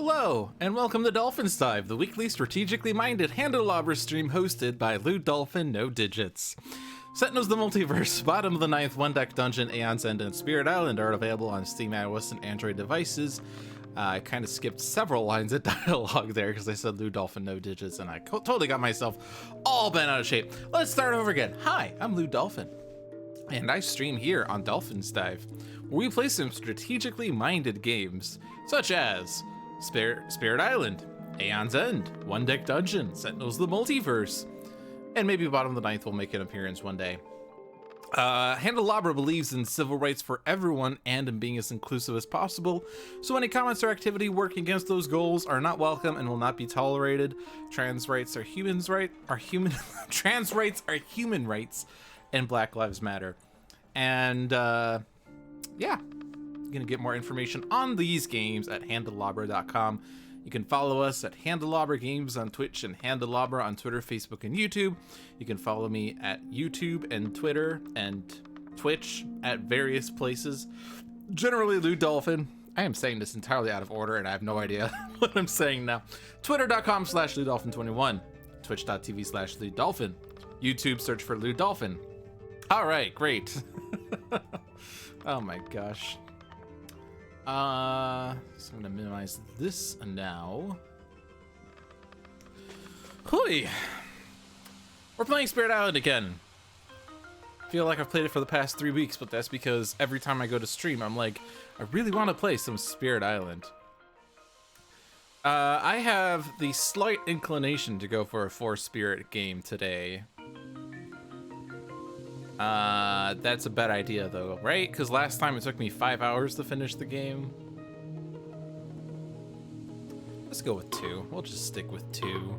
Hello, and welcome to Dolphin Dive, the weekly strategically minded Handelabra stream hosted by Dolphin No Digits. Sentinels the Multiverse, Bottom of the Ninth, One Deck Dungeon, Aeon's End, and Spirit Island are available on Steam, iOS, and Android devices. I kind of skipped several lines of dialogue there because I said Dolphin No Digits, and I totally got myself all bent out of shape. Let's start over again. Hi, I'm Dolphin, and I stream here on Dolphin's Dive, where we play some strategically minded games, such as Spirit Island, Aeon's End, One Deck Dungeon, Sentinels the Multiverse, and maybe Bottom of the Ninth will make an appearance one day. Handelabra believes in civil rights for everyone and in being as inclusive as possible, so any comments or activity working against those goals are not welcome and will not be tolerated. Trans rights are human trans rights are human rights, and Black Lives Matter. And yeah, you're gonna get more information on these games at handelabra.com. You can follow us at Handelabra Games on Twitch and Handelabra on Twitter, Facebook, and YouTube. You can follow me at YouTube and Twitter and Twitch at various places. Generally, Dolphin. I am saying this entirely out of order, and I have no idea what I'm saying now. Twitter.com/LewDolphin21. Twitch.tv/LewDolphin. YouTube, search for Dolphin. All right, great. Oh my gosh. So I'm gonna minimize this now. Hooey! We're playing Spirit Island again. I feel like I've played it for the past 3 weeks, but that's because every time I go to stream, I'm like, I really want to play some Spirit Island. I have the slight inclination to go for a 4-spirit game today. That's a bad idea though, right? Because last time it took me 5 hours to finish the game. Let's go with 2. We'll just stick with 2.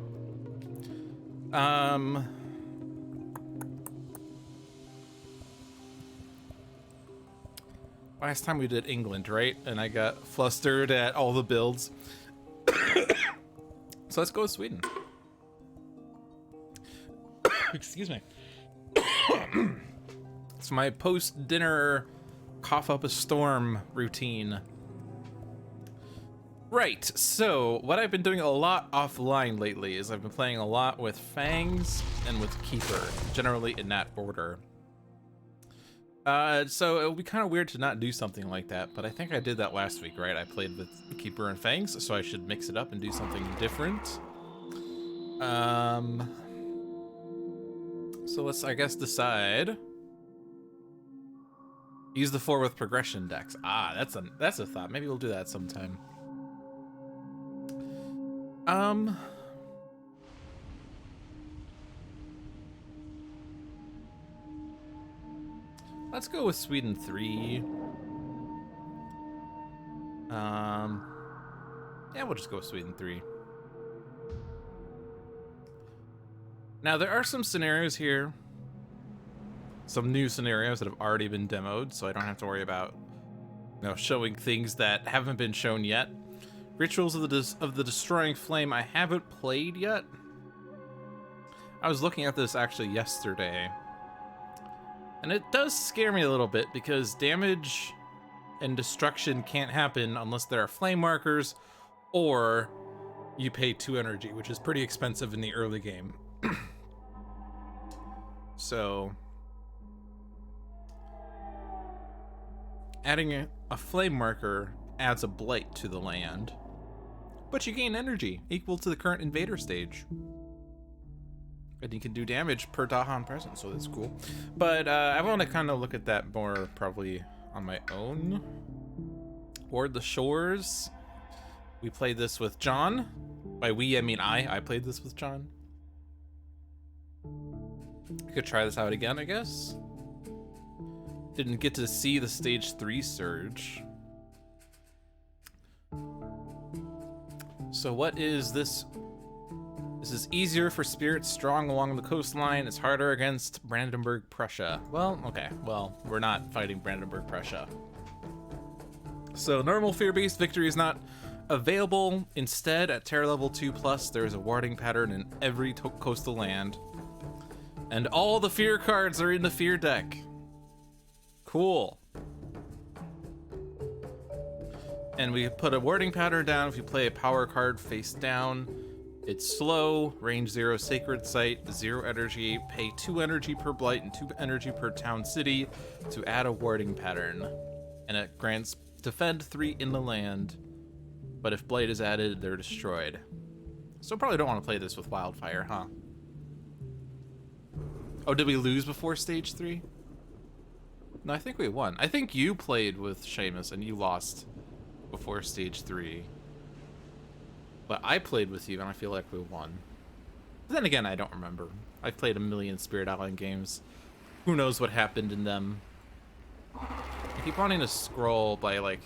Last time we did England, right? And I got flustered at all the builds. So let's go with Sweden. Excuse me. It's my post-dinner cough up a storm routine. Right, so what I've been doing a lot offline lately is I've been playing a lot with Fangs and with Keeper, generally in that order. So it would be kind of weird to not do something like that, but I think I did that last week, right? I played with Keeper and Fangs, so I should mix it up and do something different. So let's, I guess, decide. Use the 4 with progression decks. Ah, that's a thought. Maybe we'll do that sometime. Let's go with Sweden 3. Yeah, we'll just go with Sweden 3. Now, there are some scenarios here, some new scenarios that have already been demoed, so I don't have to worry about, showing things that haven't been shown yet. Rituals of the Destroying Flame, I haven't played yet. I was looking at this actually yesterday, and it does scare me a little bit because damage and destruction can't happen unless there are flame markers or you pay 2 energy, which is pretty expensive in the early game. So adding a flame marker adds a blight to the land, but you gain energy equal to the current invader stage, and you can do damage per Dahan present, so that's cool. But I want to kind of look at that more probably on my own. Ward the Shores, we played this with John. By we, I mean I played this with John. I could try this out again, I guess. Didn't get to see the stage 3 surge. So what is this? This is easier for spirits strong along the coastline. It's harder against Brandenburg Prussia. Well, okay. Well, we're not fighting Brandenburg Prussia. So normal fear-based victory is not available. Instead, at Terror level 2+, there is a warding pattern in every coastal land. And all the fear cards are in the fear deck. Cool. And we put a warding pattern down. If you play a power card face down, it's slow, range 0, sacred site, 0 energy, pay 2 energy per blight and 2 energy per town city to add a warding pattern. And it grants defend 3 in the land, but if blight is added, they're destroyed. So probably don't want to play this with wildfire, huh? Oh, did we lose before stage 3? No, I think we won. I think you played with Seamus and you lost before stage 3. But I played with you and I feel like we won. But then again, I don't remember. I've played a million Spirit Island games. Who knows what happened in them? I keep wanting to scroll by like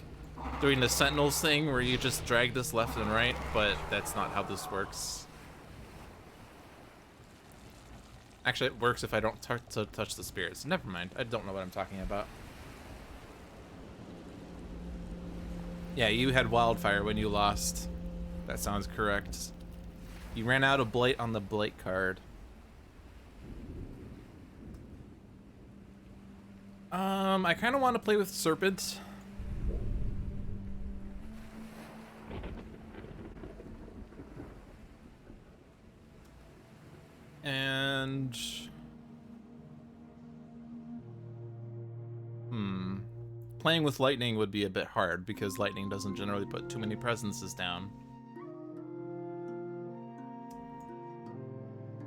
doing the Sentinels thing where you just drag this left and right, but that's not how this works. Actually, it works if I don't touch the spirits. Never mind. I don't know what I'm talking about. Yeah, you had wildfire when you lost. That sounds correct. You ran out of blight on the blight card. I kind of want to play with Serpent. And playing with lightning would be a bit hard because lightning doesn't generally put too many presences down.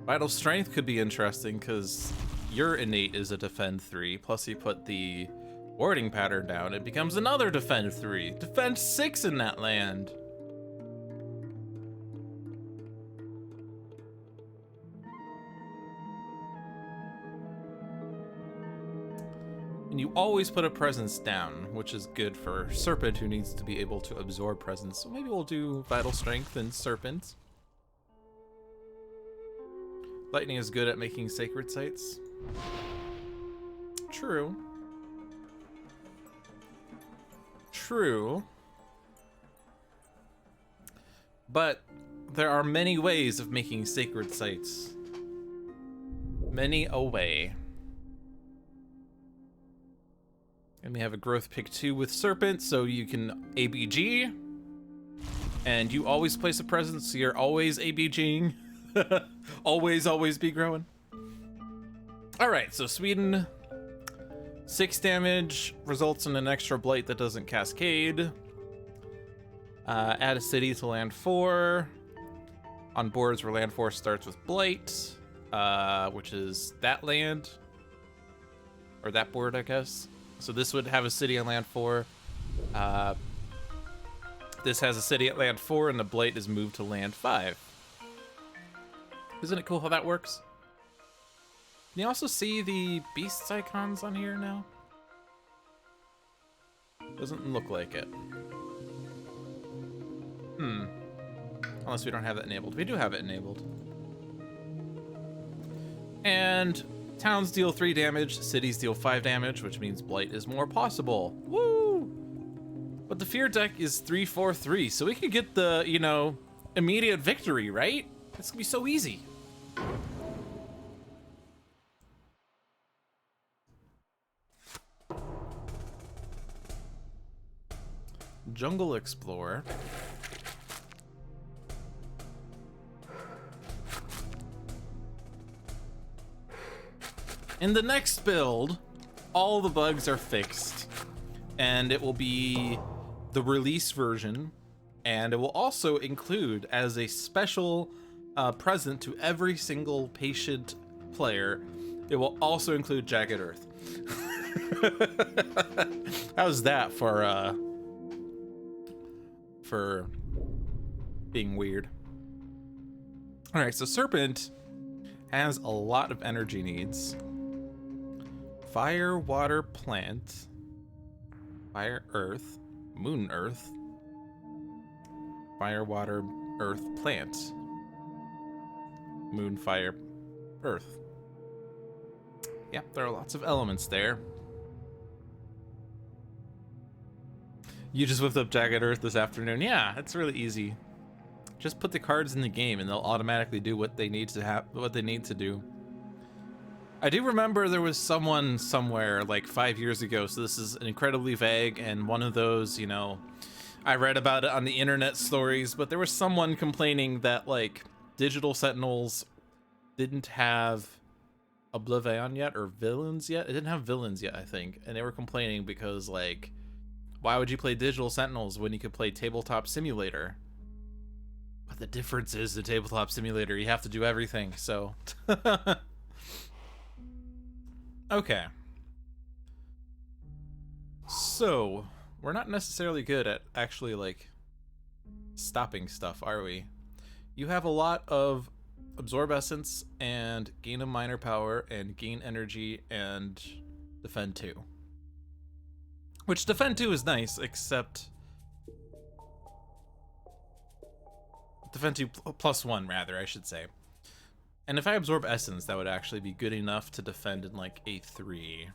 Vital Strength could be interesting because your innate is a defend 3, plus you put the warding pattern down, it becomes another defend 3. Defend 6 in that land. And you always put a presence down, which is good for Serpent, who needs to be able to absorb presence. So maybe we'll do Vital Strength and Serpent. Lightning is good at making sacred sites. True. True. But there are many ways of making sacred sites. Many a way. And we have a growth pick 2 with Serpent, so you can ABG. And you always place a presence, so you're always ABGing. always be growing. Alright, so Sweden. 6 damage results in an extra blight that doesn't cascade. Add a city to land 4. On boards where land 4 starts with blight, which is that land. Or that board, I guess. So this would have a city on land 4. This has a city at land 4, and the blight is moved to land 5. Isn't it cool how that works? Can you also see the beasts icons on here now? Doesn't look like it. Unless we don't have that enabled. We do have it enabled. And towns deal 3 damage, cities deal 5 damage, which means blight is more possible. Woo! But the fear deck is 3-4-3, so we could get the, you know, immediate victory, right? It's gonna be so easy. Jungle Explorer. In the next build, all the bugs are fixed, and it will be the release version, and it will also include as a special present to every single patient player, it will also include Jagged Earth. How's that for being weird? All right, so Serpent has a lot of energy needs. Fire, water, plant, fire, earth, moon, earth, fire, water, earth, plant, moon, fire, earth. Yeah, there are lots of elements there. You just whipped up Jagged Earth this afternoon. Yeah, it's really easy. Just put the cards in the game and they'll automatically do what they need to do. I do remember there was someone somewhere like 5 years ago, so this is incredibly vague, and one of those, you know, I read about it on the internet stories, but there was someone complaining that like digital sentinels didn't have Oblivion yet or villains yet. It didn't have villains yet, I think, and they were complaining because like, why would you play digital sentinels when you could play tabletop simulator? But the difference is the tabletop simulator, you have to do everything. So okay, so we're not necessarily good at actually like stopping stuff, are we? You have a lot of absorb essence and gain a minor power and gain energy and defend 2. Which defend 2 is nice, except defend 2 plus 1 rather, I should say. And if I absorb essence, that would actually be good enough to defend in like a 3.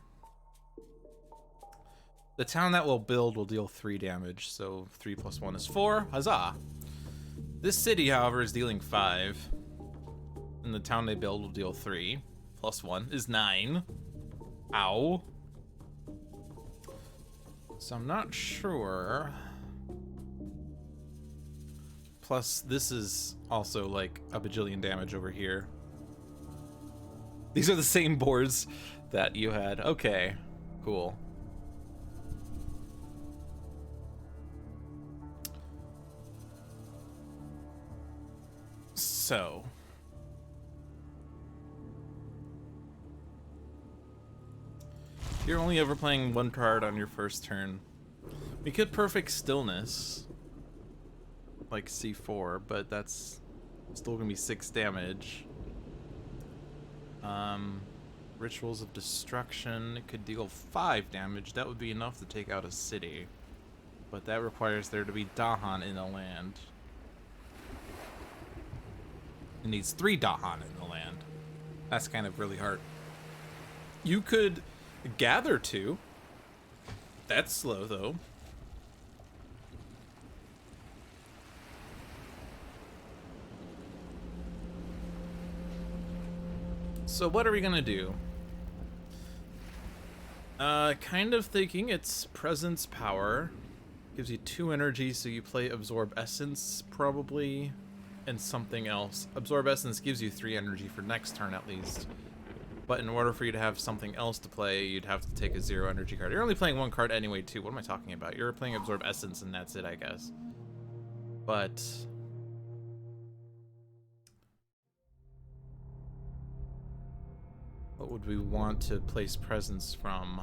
The town that will build will deal 3 damage, so 3 plus 1 is 4. Huzzah! This city, however, is dealing 5. And the town they build will deal 3. Plus 1 is 9. Ow. So I'm not sure. Plus, this is also like a bajillion damage over here. These are the same boards that you had. Okay, cool. So you're only ever playing 1 card on your first turn. We could perfect stillness like C4, but that's still gonna be 6 damage. Rituals of Destruction, it could deal 5 damage. That would be enough to take out a city, but that requires there to be Dahan in the land. It needs 3 Dahan in the land. That's kind of really hard. You could gather 2. That's slow though. So what are we gonna do? Kind of thinking it's presence power. Gives you 2 energy, so you play absorb essence probably, and something else. Absorb essence gives you 3 energy for next turn at least. But in order for you to have something else to play, you'd have to take a 0 energy card. You're only playing 1 card anyway too. What am I talking about? You're playing absorb essence and that's it, I guess. But what would we want to place presence from?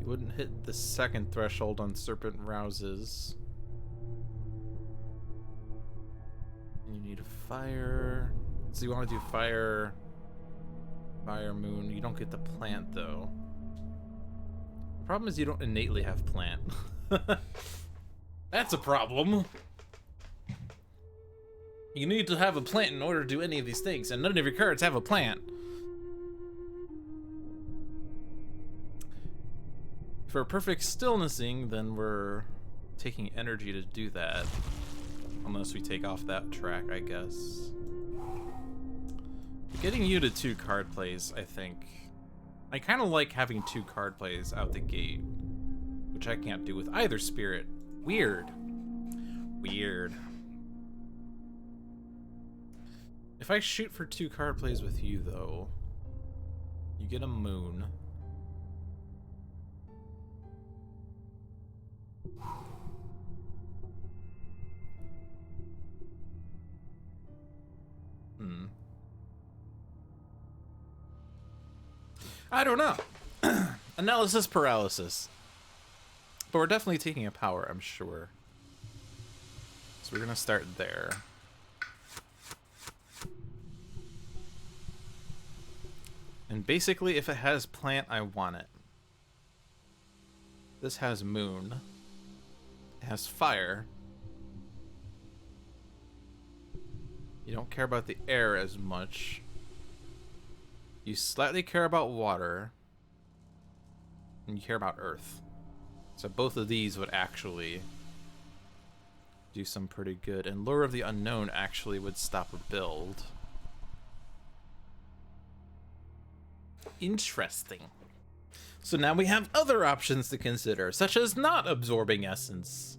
You wouldn't hit the 2nd threshold on Serpent Rouses. You need a fire. So you want to do fire, moon. You don't get the plant though. The problem is you don't innately have plant. That's a problem. You need to have a plant in order to do any of these things, and none of your cards have a plant. For perfect stillnessing, then we're taking energy to do that. Unless we take off that track, I guess. Getting you to 2 card plays, I think. I kind of like having 2 card plays out the gate, which I can't do with either spirit. Weird. Weird. If I shoot for 2 card plays with you, though, you get a moon. I don't know. Analysis paralysis. But we're definitely taking a power, I'm sure. So we're gonna start there. And basically, if it has plant, I want it. This has moon. It has fire. You don't care about the air as much. You slightly care about water. And you care about earth. So both of these would actually do some pretty good. And Lure of the Unknown actually would stop a build. Interesting. So now we have other options to consider, such as not absorbing essence.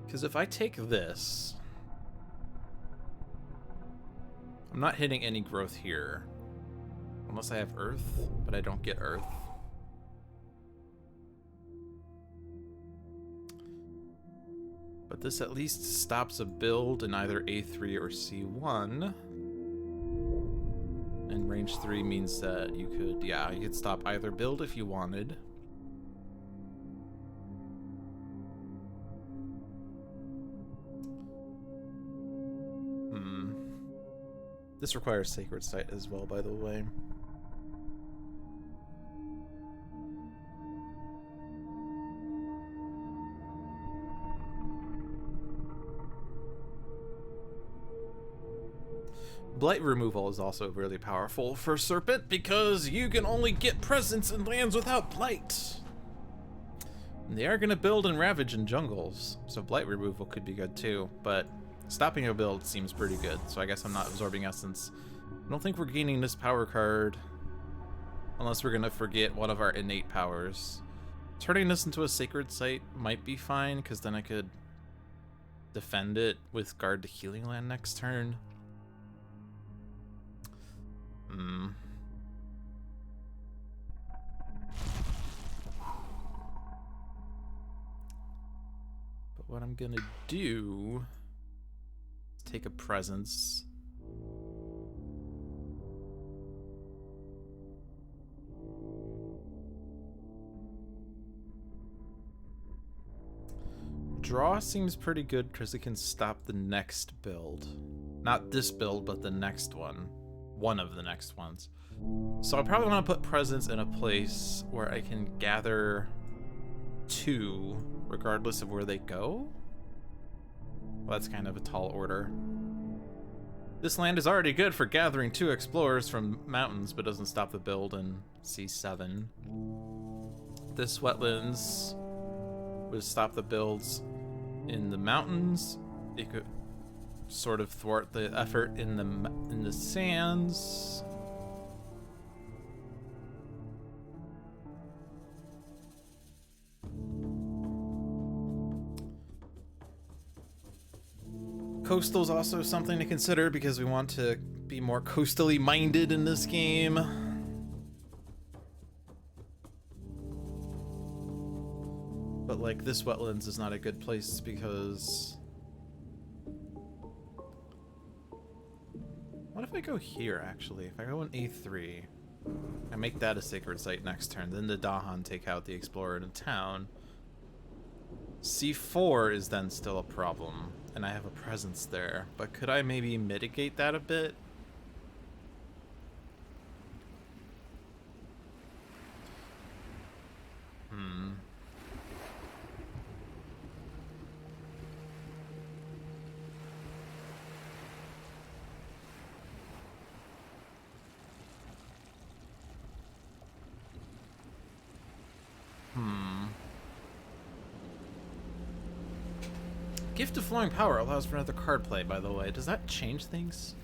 Because if I take this, I'm not hitting any growth here. Unless I have earth, but I don't get earth. But this at least stops a build in either A3 or C1. And range 3 means that you could, yeah, you could stop either build if you wanted. This requires Sacred Site as well, by the way. Blight removal is also really powerful for Serpent because you can only get presence in lands without Blight. And they are going to build and ravage in jungles, so Blight removal could be good too, but stopping a build seems pretty good, so I guess I'm not absorbing essence. I don't think we're gaining this power card unless we're going to forget one of our innate powers. Turning this into a Sacred Site might be fine, because then I could defend it with Guard the Healing Land next turn. But what I'm gonna do is take a presence. Draw seems pretty good because it can stop the next build. Not this build, but the next one. One of the next ones. So I probably want to put presence in a place where I can gather 2 regardless of where they go. Well, that's kind of a tall order. This land is already good for gathering 2 explorers from mountains, but doesn't stop the build in C7. This wetlands would stop the builds in the mountains. It could sort of thwart the effort in the sands. Coastal's also something to consider because we want to be more coastally minded in this game. But like this wetlands is not a good place because what if I go here, actually? If I go in A3, I make that a Sacred Site next turn, then the Dahan take out the Explorer in a town. C4 is then still a problem, and I have a presence there, but could I maybe mitigate that a bit? Gift of Flowing Power allows for another card play, by the way. Does that change things?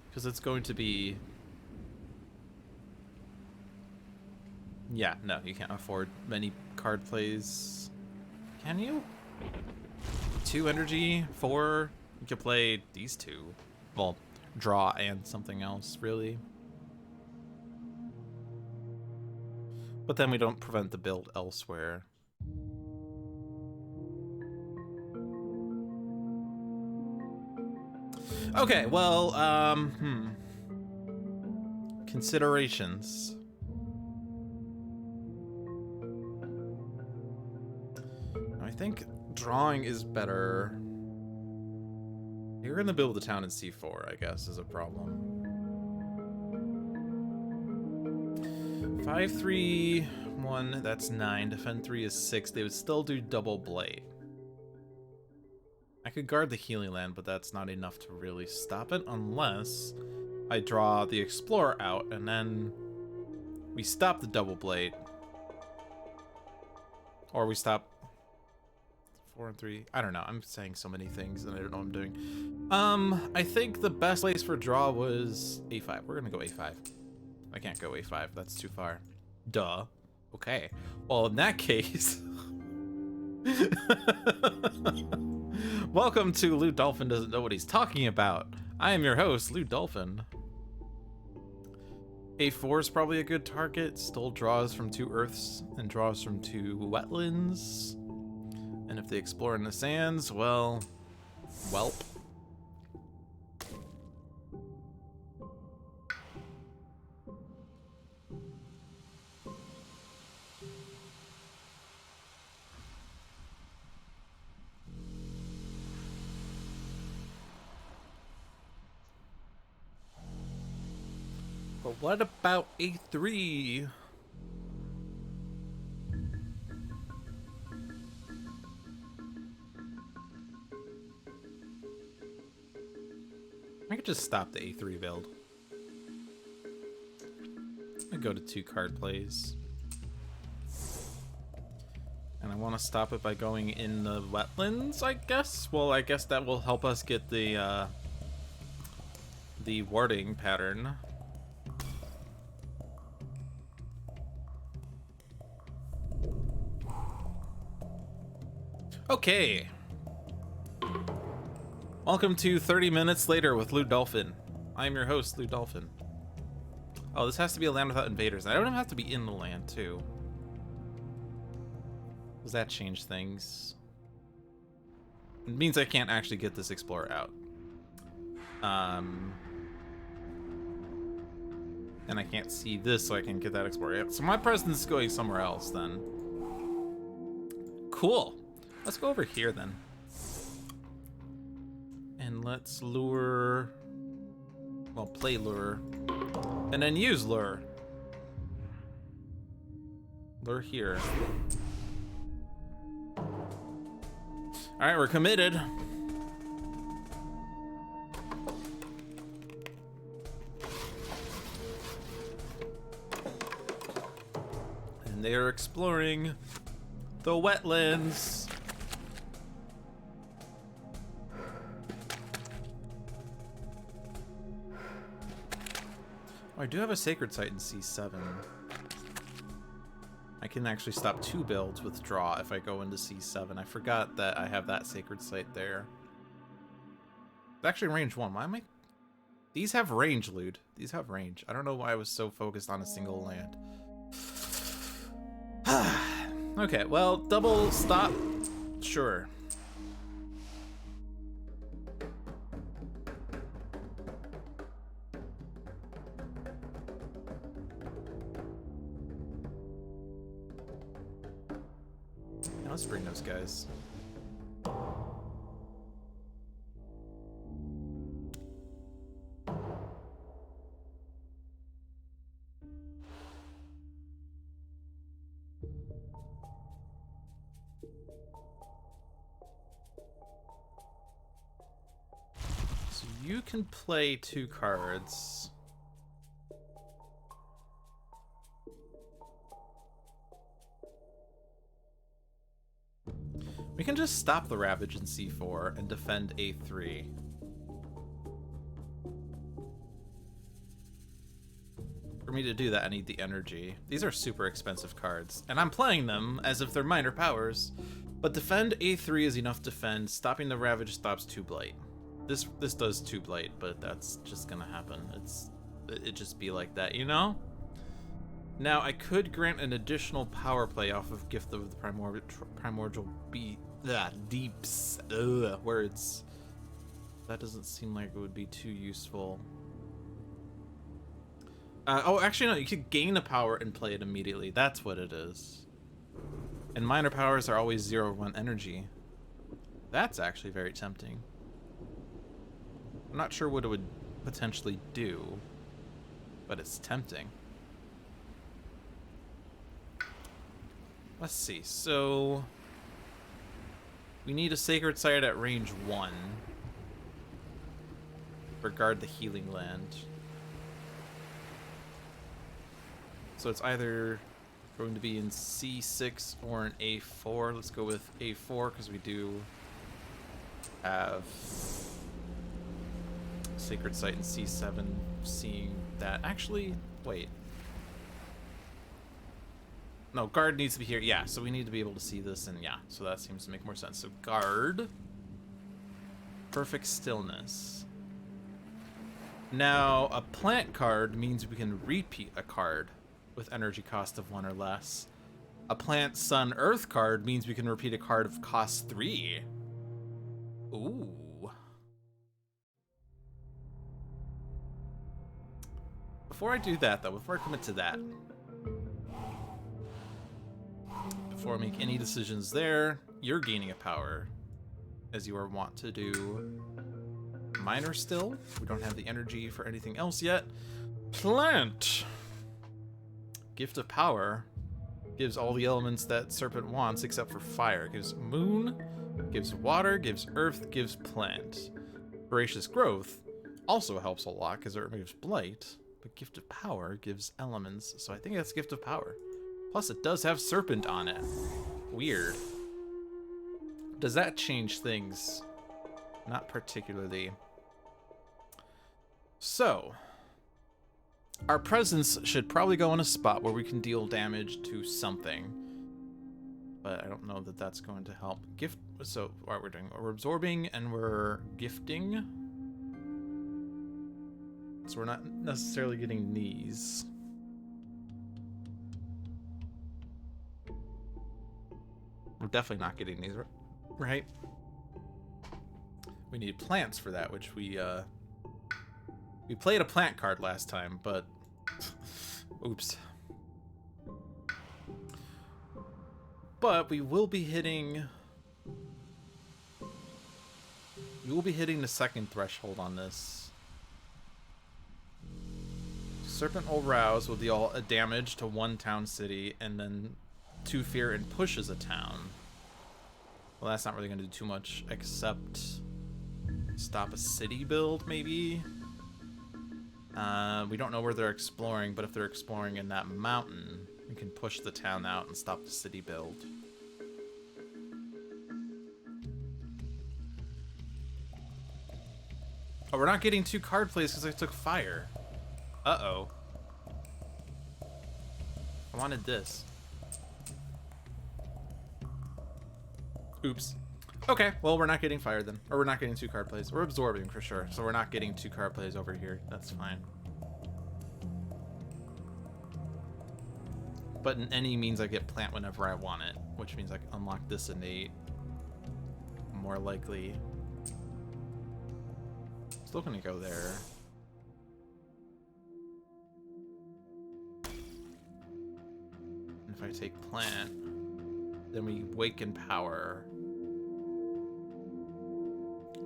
Because it's going to be... Yeah, no, you can't afford many card plays. Can you? 2 energy, 4. You could play these 2. Well, draw and something else, really. But then we don't prevent the build elsewhere. Okay, well, considerations. I think drawing is better. You're gonna build the town in C4, I guess, is a problem. 5, 3, 1, that's 9. Defend 3 is 6. They would still do double Blight. I could guard the Healing Land, but that's not enough to really stop it unless I draw the Explorer out and then we stop the double Blight. Or we stop 4 and 3. I don't know. I'm saying so many things and I don't know what I'm doing. I think the best place for draw was a5. We're gonna go a5. I can't go a5. That's too far. Duh. Okay. Well, in that case... Welcome to Lou Dolphin Doesn't Know What He's Talking About. I am your host, Lou Dolphin. A4 is probably a good target. Still draws from 2 earths and draws from 2 wetlands. And if they explore in the sands, well, welp. But what about A3? I could just stop the A3 build. I go to 2 card plays. And I want to stop it by going in the wetlands, I guess? Well, I guess that will help us get the warding pattern. Okay. Welcome to 30 Minutes Later with Lou Dolphin. I'm your host, Lou Dolphin. Oh, this has to be a land without invaders. I don't even have to be in the land, too. Does that change things? It means I can't actually get this explorer out. And I can't see this, so I can get that explorer out. So my presence is going somewhere else, then. Cool. Let's go over here, then. And let's lure... Well, play lure. And then use lure. Lure here. Alright, we're committed. And they are exploring the wetlands. Oh, I do have a sacred site in C7. I can actually stop 2 builds with draw if I go into C7. I forgot that I have that sacred site there. It's actually range 1. Why am I... These have range, Lude. These have range. I don't know why I was so focused on a single land. Okay, well, double stop. Sure. Let's bring those guys. So you can play 2 cards. We can just stop the Ravage in C4 and defend A3. For me to do that, I need the energy. These are super expensive cards, and I'm playing them as if they're minor powers. But defend A3 is enough defend. Stopping the Ravage stops 2 Blight. This does 2 Blight, but that's just gonna happen. It just be like that, you know? Now, I could grant an additional power play off of Gift of the Primordial Deeps. Words. That doesn't seem like it would be too useful. Oh, actually, no. You could gain a power and play it immediately. That's what it is. And minor powers are always 0/1 energy. That's actually very tempting. I'm not sure what it would potentially do, but it's tempting. Let's see. So we need a sacred site at range 1. Regard the healing land. So it's either going to be in C6 or an A4. Let's go with A4 because we do have Sacred Site in C7. Seeing that. Actually, wait. No, guard needs to be here. Yeah, so we need to be able to see this, and yeah, so that seems to make more sense. So guard. Perfect stillness. Now, a plant card means we can repeat a card with energy cost of 1 or less. A plant, sun, earth card means we can repeat a card of cost 3. Ooh. Before I do that, though, before I commit to that, before I make any decisions there, you're gaining a power, as you are wont to do. Minor still. We don't have the energy for anything else yet. Plant. Gift of power. Gives all the elements that Serpent wants except for fire. Gives moon, gives water, gives earth, gives plant. Voracious growth also helps a lot because it removes blight. But gift of power gives elements, so I think that's gift of power. Plus it does have serpent on it. Weird. Does that change things? Not particularly. So, our presence should probably go in a spot where we can deal damage to something. But I don't know that that's going to help. Gift, so what we're doing, we're absorbing and we're gifting. So we're not necessarily getting these. We're definitely not getting these, right? We need plants for that, which we played a plant card last time, but oops. But we will be hitting the second threshold on this. Serpent will rouse will deal a damage to 1 town city, and then 2 fear and pushes a town. Well, that's not really going to do too much, except stop a city build, maybe? We don't know where they're exploring, but if they're exploring in that mountain, we can push the town out and stop the city build. Oh, we're not getting 2 card plays because I took fire. Uh-oh. I wanted this. Oops. Okay, well, we're not getting fire then. Or we're not getting 2 card plays. We're absorbing for sure, so we're not getting 2 card plays over here. That's fine. But in any means I get plant whenever I want it, which means I can unlock this innate. More likely. Still gonna go there. And if I take plant, then we waken power.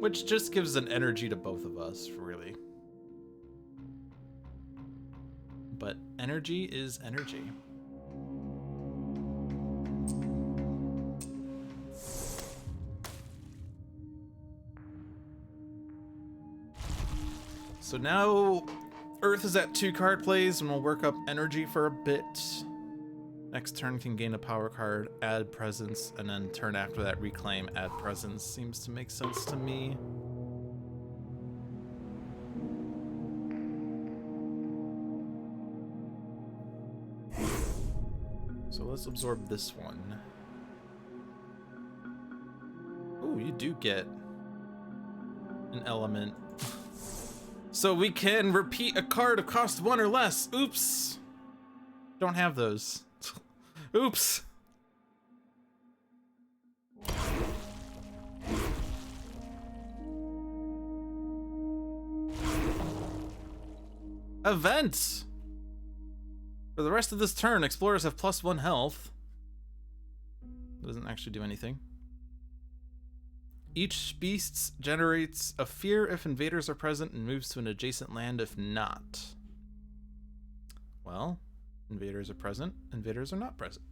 Which just gives an energy to both of us, really. But energy is energy. So now Earth is at 2 card plays and we'll work up energy for a bit. Next turn can gain a power card, add presence, and then turn after that reclaim, add presence. Seems to make sense to me. So let's absorb this one. Ooh, you do get an element. So we can repeat a card of cost 1 or less. Oops. Don't have those. Oops. Event. For the rest of this turn, explorers have +1 health. Doesn't actually do anything. Each beast generates a fear if invaders are present and moves to an adjacent land if not. Well, invaders are present, invaders are not present.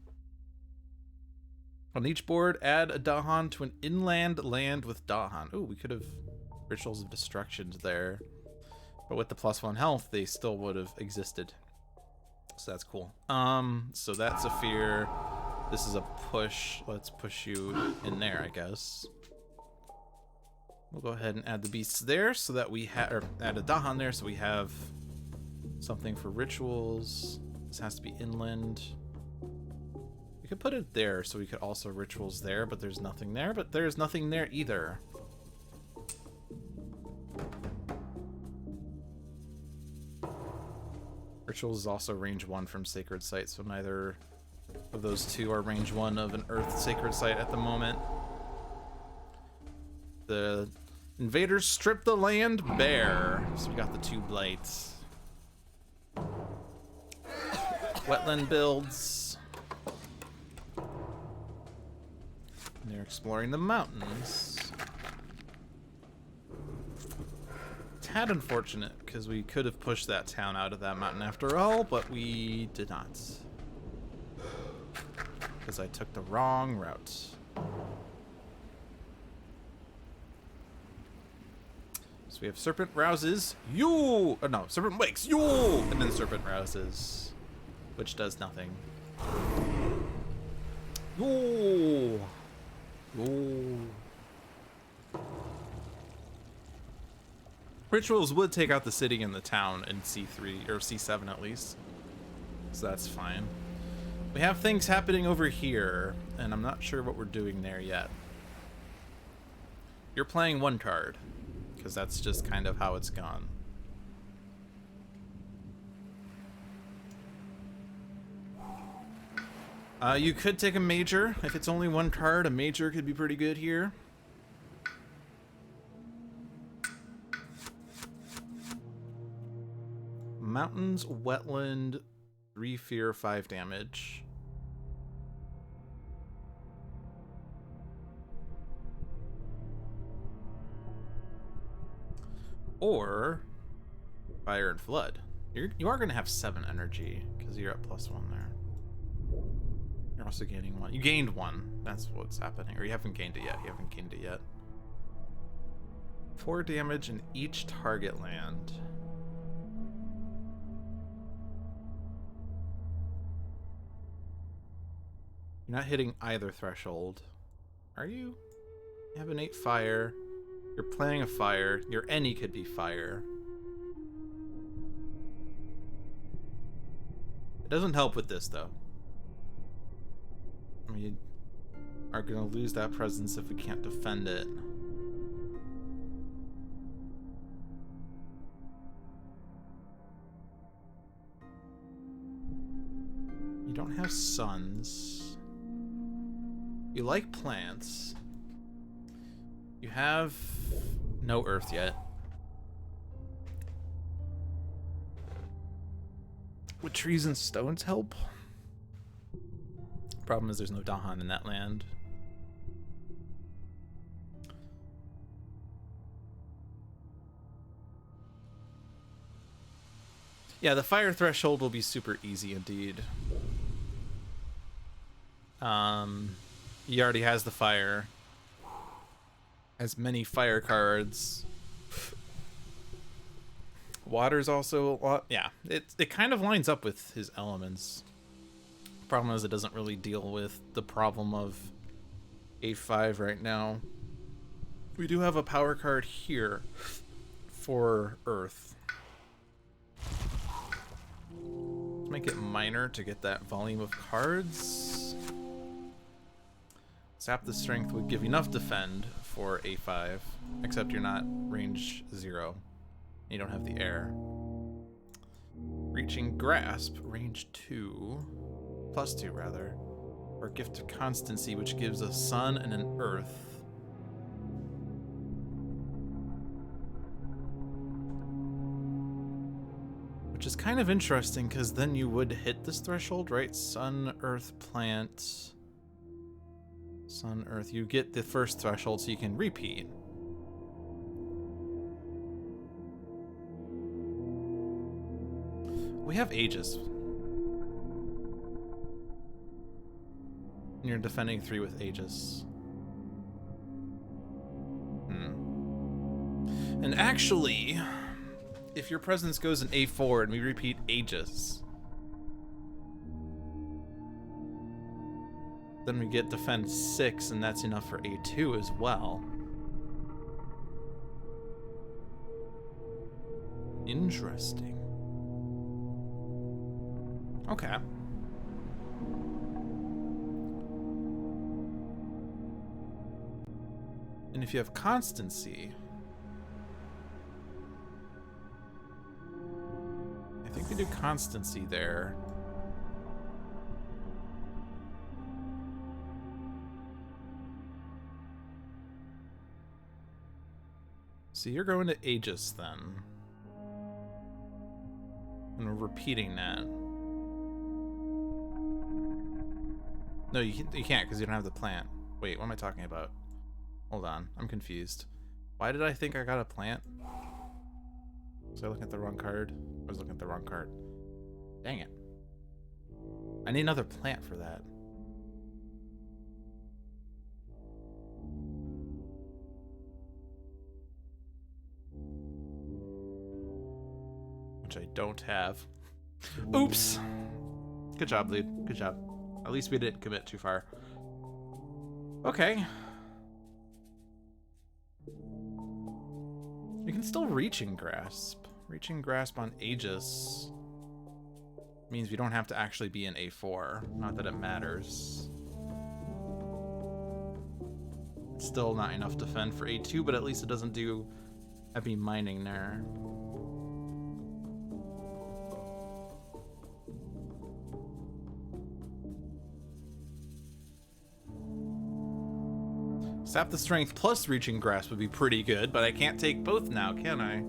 On each board, add a Dahan to an inland land with Dahan. Ooh, we could have Rituals of Destruction there. But with the +1 health, they still would have existed. So that's cool. So that's a fear. This is a push. Let's push you in there, I guess. We'll go ahead and add the beasts there so that we have, or add a Dahan there so we have something for rituals. This has to be inland. We could put it there so we could also rituals there, but there's nothing there, but there's nothing there either. Rituals is also range 1 from Sacred Site, so neither of those two are range 1 of an Earth Sacred Site at the moment. The invaders stripped the land bare, so we got the 2 blights. Wetland builds. And they're exploring the mountains. Tad unfortunate because we could have pushed that town out of that mountain after all, but we did not because I took the wrong route. So we have Serpent rouses you, or no, Serpent wakes you, and then Serpent rouses, which does nothing. Yo. Yo. Rituals would take out the city and the town in C3, or C7 at least. So that's fine. We have things happening over here, and I'm not sure what we're doing there yet. You're playing 1 card, because that's just kind of how it's gone. You could take a major. If it's only 1 card, a major could be pretty good here. Mountains, wetland, 3 fear, 5 damage. Or fire and flood. You are going to have 7 energy because you're at +1 there. You're also gaining 1. You gained 1. That's what's happening. Or you haven't gained it yet. You haven't gained it yet. 4 damage in each target land. You're not hitting either threshold. Are you? You have an 8 fire. You're playing a fire. Your any could be fire. It doesn't help with this, though. We are going to lose that presence if we can't defend it. You don't have suns. You like plants. You have no earth yet. Would trees and stones help? Problem is there's no Dahan in that land. Yeah, the fire threshold will be super easy indeed. He already has the fire. Has many fire cards. Water's also a lot. Yeah, it kind of lines up with his elements. Problem is it doesn't really deal with the problem of A5 right now. We do have a power card here for Earth. Let's make it minor to get that volume of cards. Sap the strength would give enough defend for A5, except you're not range 0. You don't have the air. Reaching grasp, range 2, +2 rather, or gift of constancy, which gives a sun and an earth. Which is kind of interesting because then you would hit this threshold, right? Sun, earth, plant. Sun, earth. You get the first threshold so you can repeat. We have Aegis. And you're defending 3 with Aegis. And actually, if your presence goes in A4 and we repeat Aegis, then we get defend 6, and that's enough for A2 as well. Interesting. Okay. And if you have constancy, I think we do constancy there. So you're going to Aegis then. And we're repeating that. No, you can't because you don't have the plant. Wait, what am I talking about? Hold on, I'm confused. Why did I think I got a plant? Was I looking at the wrong card? I was looking at the wrong card. Dang it. I need another plant for that. Which I don't have. Oops! Good job, Lude. Good job. At least we didn't commit too far. Okay. We can still Reaching Grasp. Reaching Grasp on Aegis means we don't have to actually be in A4. Not that it matters. It's still not enough defend for A2, but at least it doesn't do heavy mining there. Sap the Strength plus Reaching Grasp would be pretty good, but I can't take both now, can I?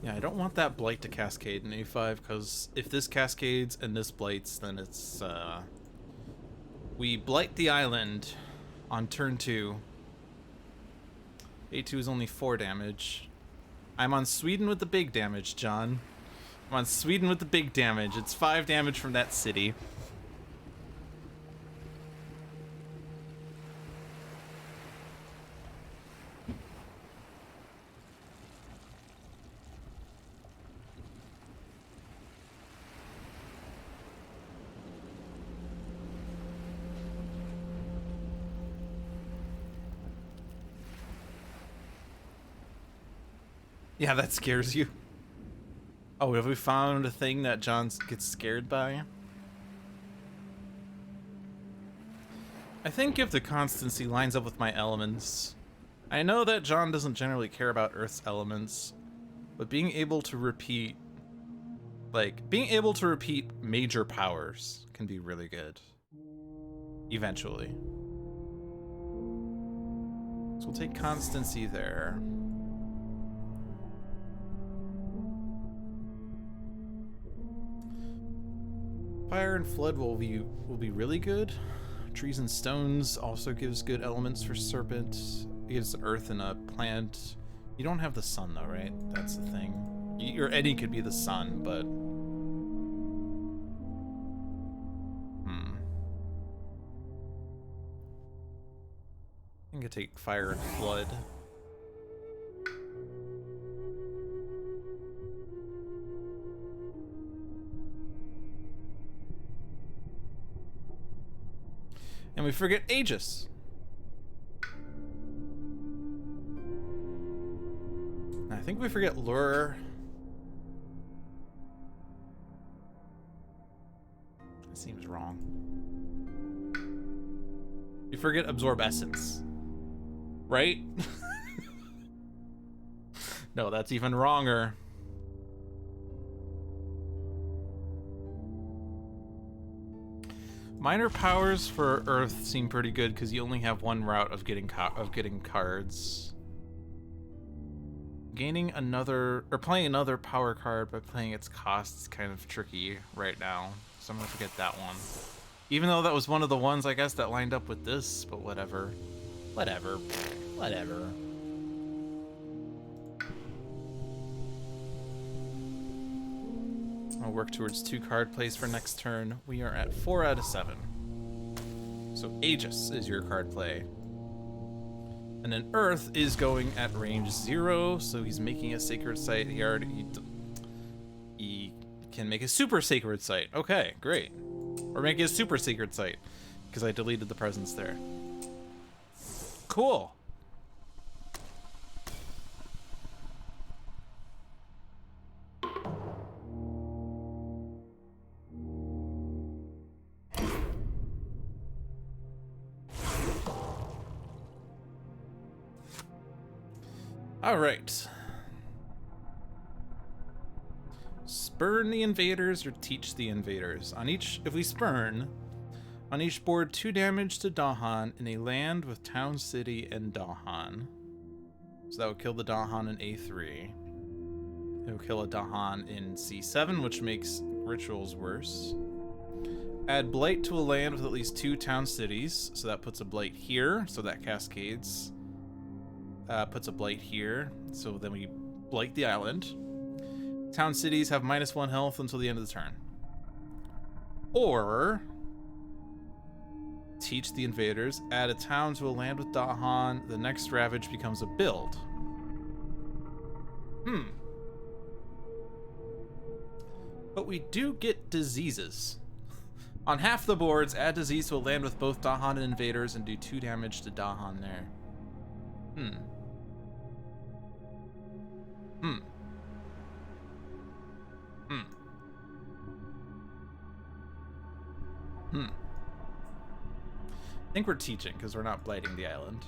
Yeah, I don't want that Blight to cascade in A5, because if this cascades and this blights, then it's, we blight the island on turn 2. A2 is only 4 damage. I'm on Sweden with the big damage, John. I'm on Sweden with the big damage. It's 5 damage from that city. Yeah, that scares you. Oh, have we found a thing that John gets scared by? I think if the constancy lines up with my elements. I know that John doesn't generally care about Earth's elements, but being able to repeat major powers can be really good. Eventually. So we'll take constancy there. Fire and Flood will be really good. Trees and Stones also gives good elements for Serpent. It gives Earth and a plant. You don't have the sun though, right? That's the thing. Your Eddie could be the sun, but I think I take Fire and Flood. And we forget Aegis. I think we forget Lure. That seems wrong. You forget Absorb Essence. Right? No, that's even wronger. Minor powers for Earth seem pretty good because you only have one route of getting cards. Gaining another or playing another power card by playing its cost is kind of tricky right now, so I'm gonna forget that one. Even though that was one of the ones I guess that lined up with this, but whatever. Whatever. I'll work towards 2 card plays for next turn. We are at 4 out of 7. So Aegis is your card play. And then Earth is going at range 0, so he's making a sacred site. He can make a super sacred site. Okay, great. Or make a super sacred site, because I deleted the presence there. Cool. All right. Spurn the invaders or teach the invaders. If we spurn, on each board 2 damage to Dahan in a land with town, city, and Dahan. So that would kill the Dahan in A3. It will kill a Dahan in C7, which makes rituals worse. Add blight to a land with at least 2 town cities. So that puts a blight here, so that cascades. Puts a blight here, so then we blight the island. Town cities have -1 health until the end of the turn. Or teach the invaders, add a town to a land with Dahan, the next ravage becomes a build. But we do get diseases. On half the boards, add disease to a land with both Dahan and invaders and do 2 damage to Dahan there. I think we're teaching because we're not blighting the island.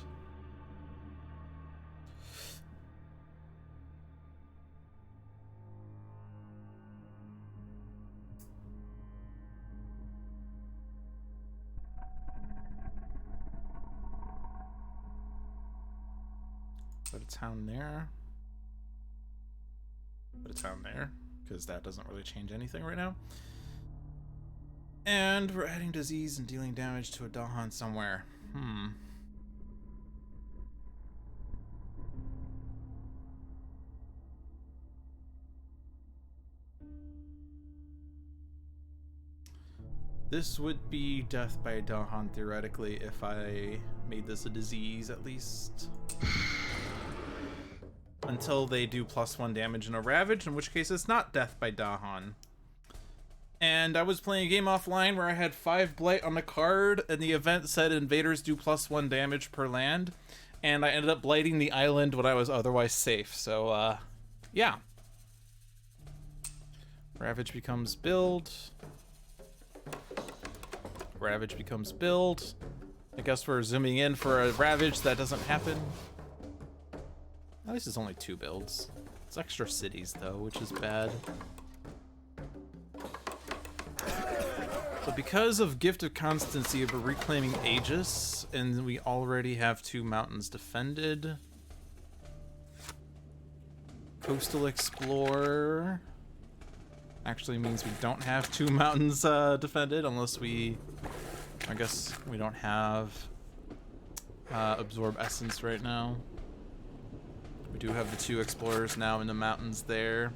Put a town there. Put a town there, because that doesn't really change anything right now. And we're adding disease and dealing damage to a Dahan somewhere. This would be death by Dahan theoretically if I made this a disease at least. Until they do +1 damage in a ravage, in which case it's not death by Dahan. And I was playing a game offline where I had 5 blight on the card, and the event said invaders do +1 damage per land, and I ended up blighting the island when I was otherwise safe. So, yeah. Ravage becomes build. Ravage becomes build. I guess we're zooming in for a ravage that doesn't happen. At least it's only 2 builds. It's extra cities though, which is bad. So because of Gift of Constancy, we're reclaiming Aegis, and we already have 2 mountains defended. Coastal Explorer actually means we don't have 2 mountains defended unless we... I guess we don't have Absorb Essence right now. We do have the 2 explorers now in the mountains there.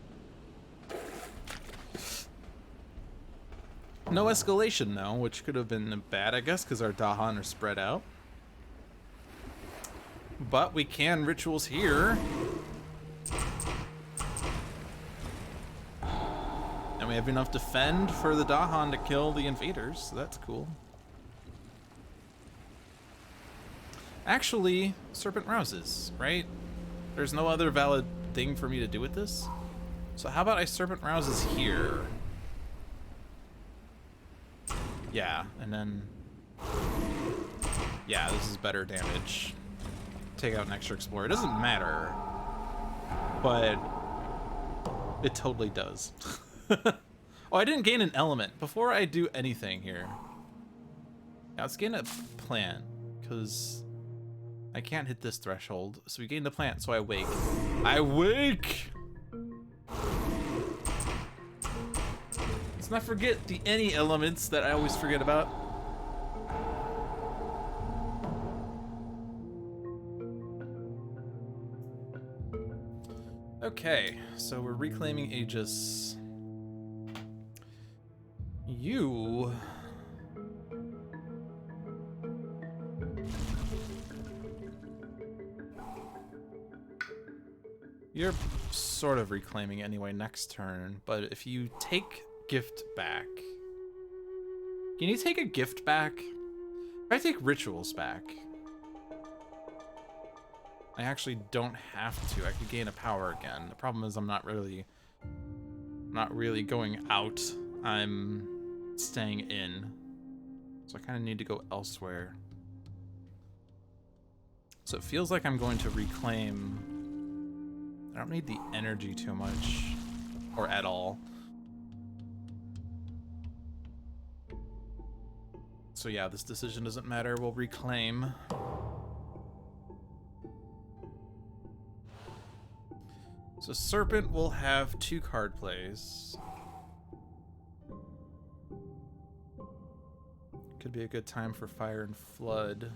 No escalation though, which could have been bad, I guess, because our Dahan are spread out. But we can rituals here. And we have enough defend for the Dahan to kill the invaders, so that's cool. Actually, Serpent Rouses, right? There's no other valid thing for me to do with this. So how about I Serpent Rouses here? Yeah, and then... yeah, this is better damage. Take out an extra explorer. It doesn't matter. But... it totally does. Oh, I didn't gain an element. Before I do anything here. Yeah, let's gain a plant. Because... I can't hit this threshold. So we gain the plant, so I wake. I wake! Let's not forget the any elements that I always forget about. Okay, so we're reclaiming Aegis. You... You're sort of reclaiming anyway next turn, but if you take gift back... Can you take a gift back? If I take rituals back, I actually don't have to. I could gain a power again. The problem is I'm not really going out. I'm staying in. So I kind of need to go elsewhere. So it feels like I'm going to reclaim... I don't need the energy too much, or at all. So yeah, this decision doesn't matter. We'll reclaim. So Serpent will have 2 card plays. Could be a good time for Fire and Flood.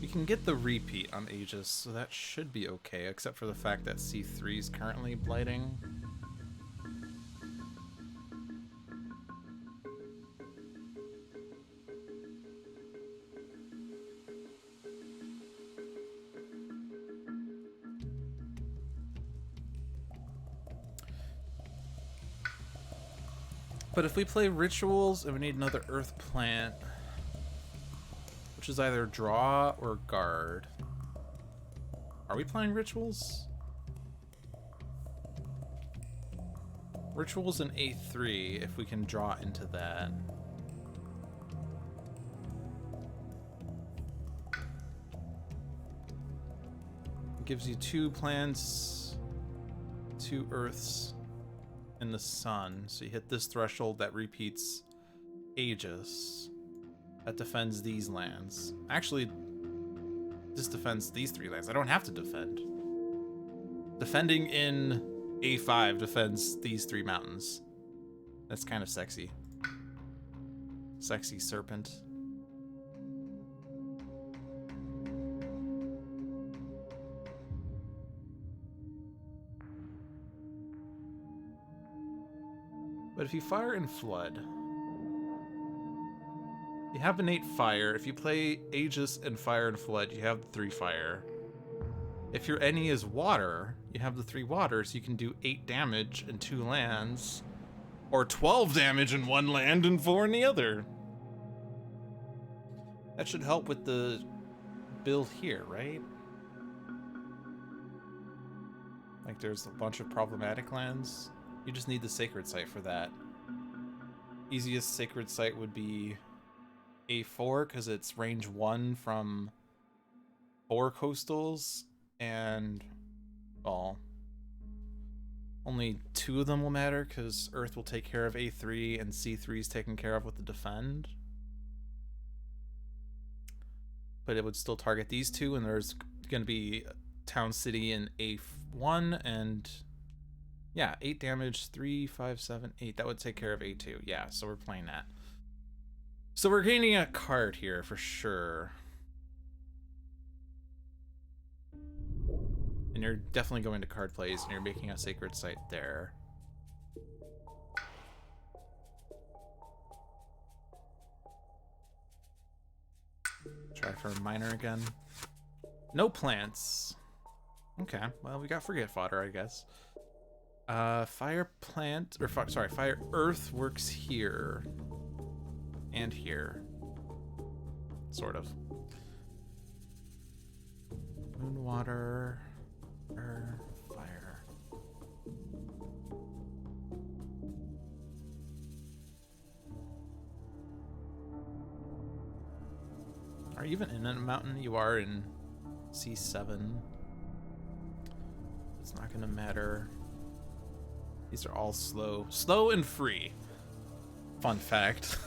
We can get the repeat on Aegis, so that should be okay, except for the fact that C3 is currently blighting. But if we play Rituals and we need another Earth Plant, which is either draw or guard. Are we playing Rituals? Rituals in A3 if we can draw into that. It gives you 2 plants, 2 earths, and the sun. So you hit this threshold that repeats Aegis. That defends these lands. Actually, this defends these 3 lands. I don't have to defend. Defending in A5 defends these 3 mountains. That's kind of sexy. Sexy Serpent. But if you Fire and Flood, you have innate fire. If you play Aegis and Fire and Flood, you have the 3 fire. If your any is water, you have the 3 water, so you can do 8 damage in 2 lands, or 12 damage in 1 land and 4 in the other. That should help with the build here, right? Like there's a bunch of problematic lands. You just need the Sacred Site for that. Easiest Sacred Site would be A4 because it's range 1 from 4 coastals, and well, only 2 of them will matter because Earth will take care of A3 and C3 is taken care of with the defend. But it would still target these 2, and there's going to be Town City in A1, and yeah, 8 damage, 3, 5, 7, 8. That would take care of A2. Yeah, so we're playing that. So we're gaining a card here for sure. And you're definitely going to card plays, and you're making a Sacred Site there. Try for a miner again. No plants. Okay, well, we got Forget Fodder, I guess. Fire plant, or sorry, Fire Earth works here. And here. Sort of. Moon, water, earth, fire. Are you even in a mountain? You are in C7. It's not gonna matter. These are all slow. Slow and free. Fun fact.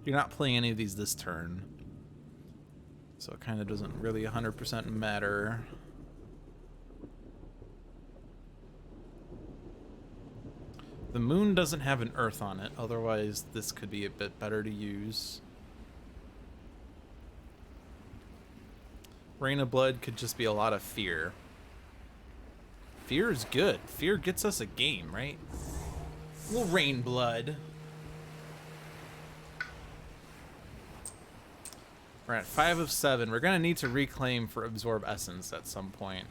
You're not playing any of these this turn, so it kind of doesn't really 100% matter. The moon doesn't have an earth on it, otherwise this could be a bit better to use. Rain of Blood could just be a lot of fear. Fear is good. Fear gets us a game, right? We'll rain blood. We're at 5 of 7. We're gonna need to reclaim for Absorb Essence at some point.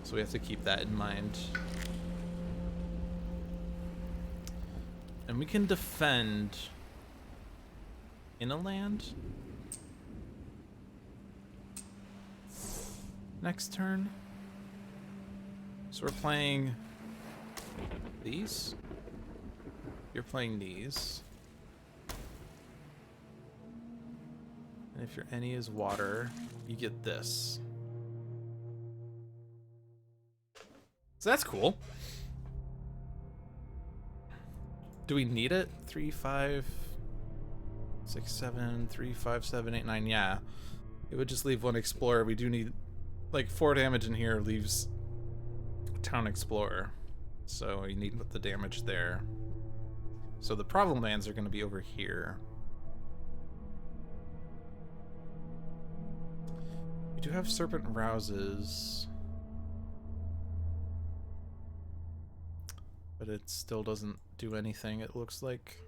So we have to keep that in mind. And we can defend in a land next turn. So we're playing these. You're playing these. And if your any is water, you get this. So that's cool. Do we need it? 3, 5, 6, 7, 3, 5, 7, 8, 9. Yeah. It would just leave one explorer. We do need like 4 damage in here leaves Town Explorer. So you need the damage there. So the problem lands are going to be over here. We do have Serpent Rouses. But it still doesn't do anything, it looks like.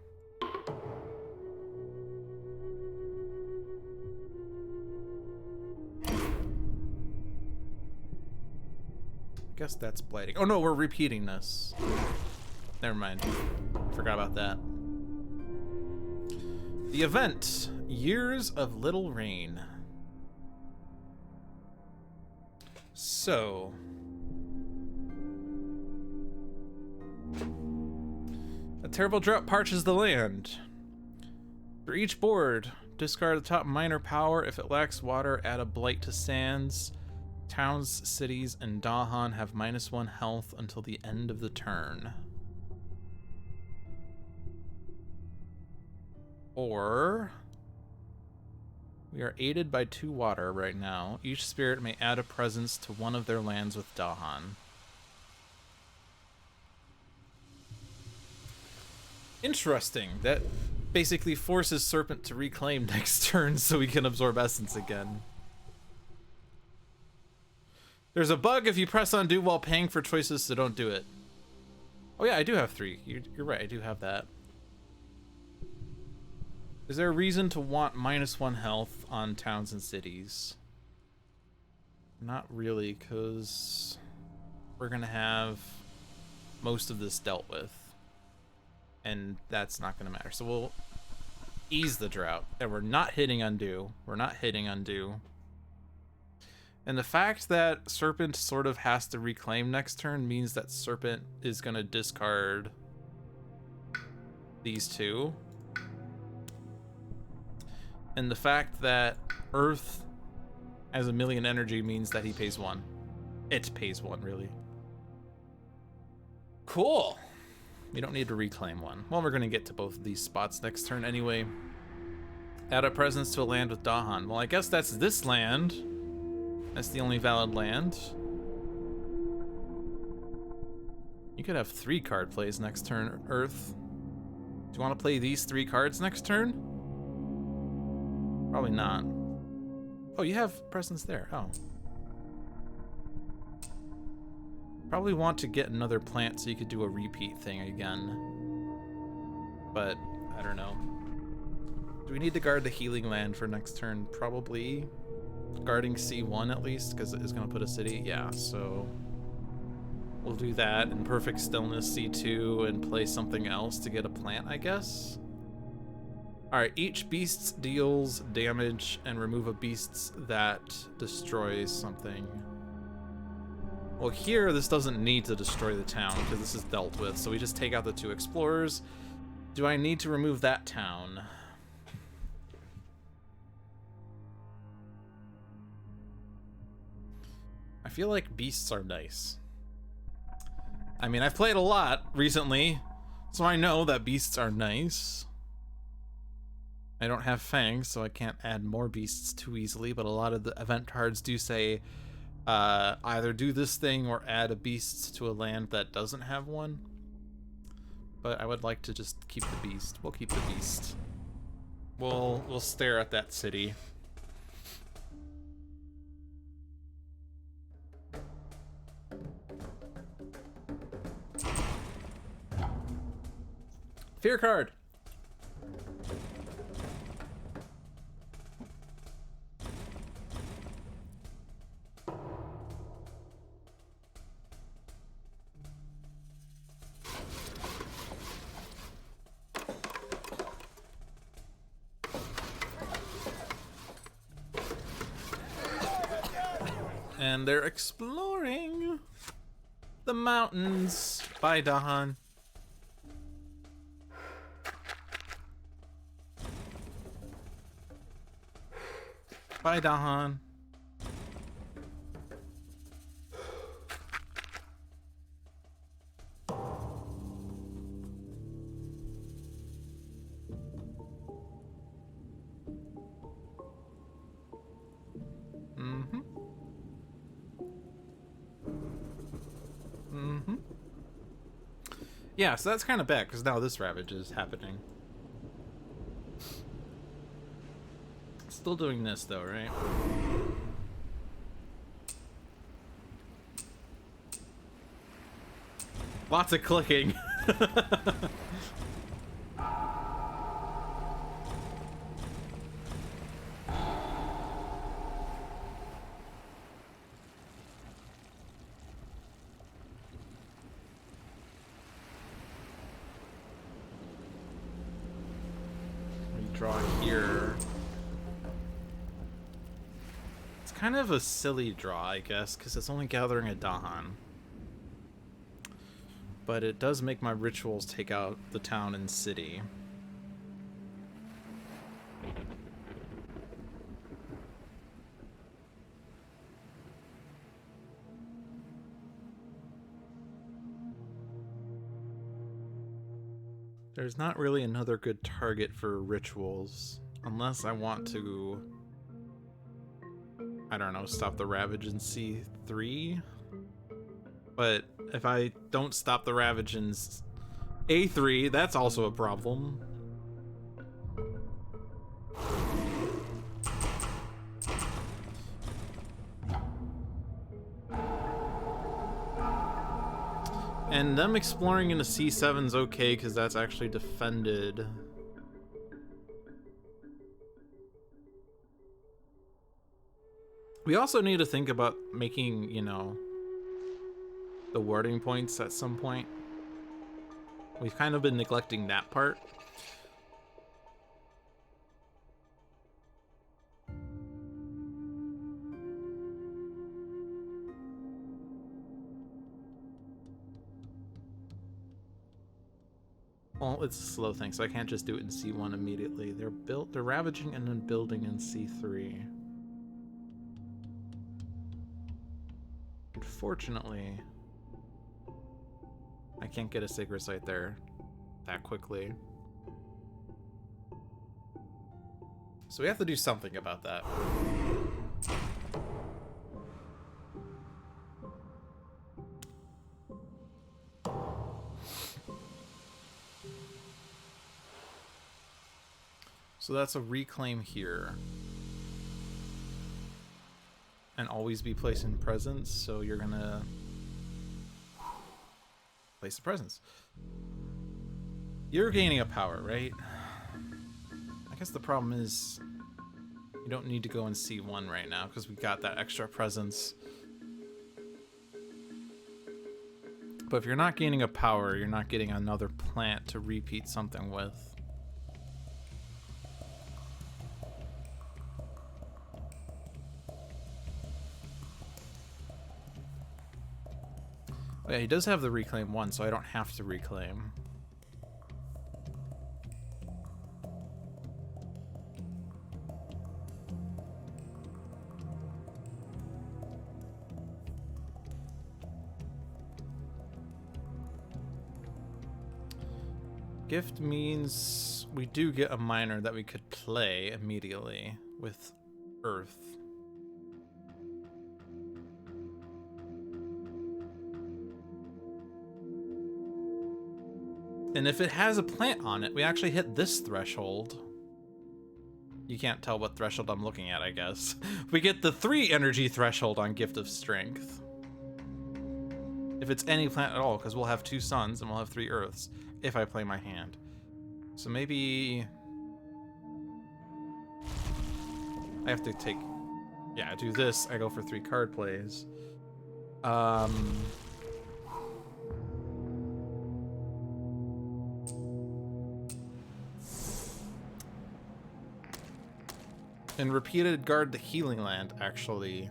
I guess that's blighting. Oh no, we're repeating this. Never mind. Forgot about that. The event, Years of Little Rain. So... a terrible drought parches the land. For each board, discard the top minor power. If it lacks water, add a blight to sands. Towns, cities, and Dahan have -1 health until the end of the turn. Or we are aided by 2 water right now. Each spirit may add a presence to one of their lands with Dahan. Interesting. That basically forces Serpent to reclaim next turn so we can absorb Essence again. There's a bug if you press undo while paying for choices, so don't do it. Oh yeah, I do have 3. You're right, I do have that. Is there a reason to want -1 health on towns and cities? Not really, because we're gonna have most of this dealt with. And that's not going to matter. So we'll ease the drought. And we're not hitting undo. We're not hitting undo. And the fact that Serpent sort of has to reclaim next turn means that Serpent is going to discard these 2. And the fact that Earth has 1,000,000 energy means that he pays 1. It pays 1, really. Cool. We don't need to reclaim 1. Well, we're going to get to both of these spots next turn anyway. Add a presence to a land with Dahan. Well, I guess that's this land. That's the only valid land. You could have 3 card plays next turn, Earth. Do you want to play these 3 cards next turn? Probably not. Oh, you have presence there. Oh. Probably want to get another plant so you could do a repeat thing again. But, I don't know. Do we need to guard the healing land for next turn? Probably. Guarding C1 at least, because it is going to put a city. Yeah, so... we'll do that in Perfect Stillness C2 and play something else to get a plant, I guess? Alright, each beast deals damage and remove a beast that destroys something. Well, here, this doesn't need to destroy the town, because this is dealt with, so we just take out the 2 explorers. Do I need to remove that town? I feel like beasts are nice. I mean, I've played a lot recently, so I know that beasts are nice. I don't have fangs, so I can't add more beasts too easily, but a lot of the event cards do say either do this thing or add a beast to a land that doesn't have one. But I would like to just keep the beast. We'll keep the beast. We'll stare at that city. Fear card. And they're exploring the mountains. Bye, Dahan. Bye, Dahan. Yeah, so that's kind of bad, because now this ravage is happening. Still doing this, though, right? Lots of clicking. Draw here. It's kind of a silly draw, I guess, because it's only gathering a Dahan. But it does make my rituals take out the town and city. There's not really another good target for rituals, unless I want to, I don't know, stop the Ravage in C3? But if I don't stop the Ravage in A3, that's also a problem. And them exploring into C7's okay, because that's actually defended. We also need to think about making, you know, the warding points at some point. We've kind of been neglecting that part. Well, it's a slow thing, so I can't just do it in C1 immediately. They're ravaging and then building in C3. Unfortunately, I can't get a sacred site there that quickly. So we have to do something about that. So that's a reclaim here. And always be placing presence, so you're gonna place the presence. You're gaining a power, right? I guess the problem is you don't need to go in C1 right now because we got that extra presence. But if you're not gaining a power, you're not getting another plant to repeat something with. Oh, yeah, he does have the reclaim one, so I don't have to reclaim. Gift means we do get a miner that we could play immediately with Earth. And if it has a plant on it, we actually hit this threshold. You can't tell what threshold I'm looking at, I guess. We get the 3 energy threshold on Gift of Strength. If it's any plant at all, because we'll have 2 suns and we'll have 3 earths if I play my hand. So maybe I have to take, yeah, do this. I go for 3 card plays. And repeated guard the healing land actually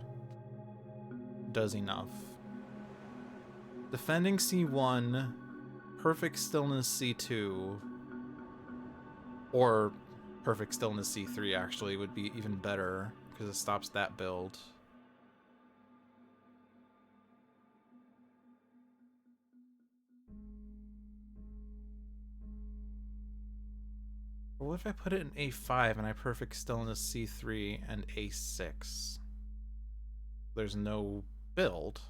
does enough. Defending C1, perfect stillness C2, or perfect stillness C3 actually would be even better because it stops that build. What if I put it in A5 and I perfect stillness C3 and A6? There's no build.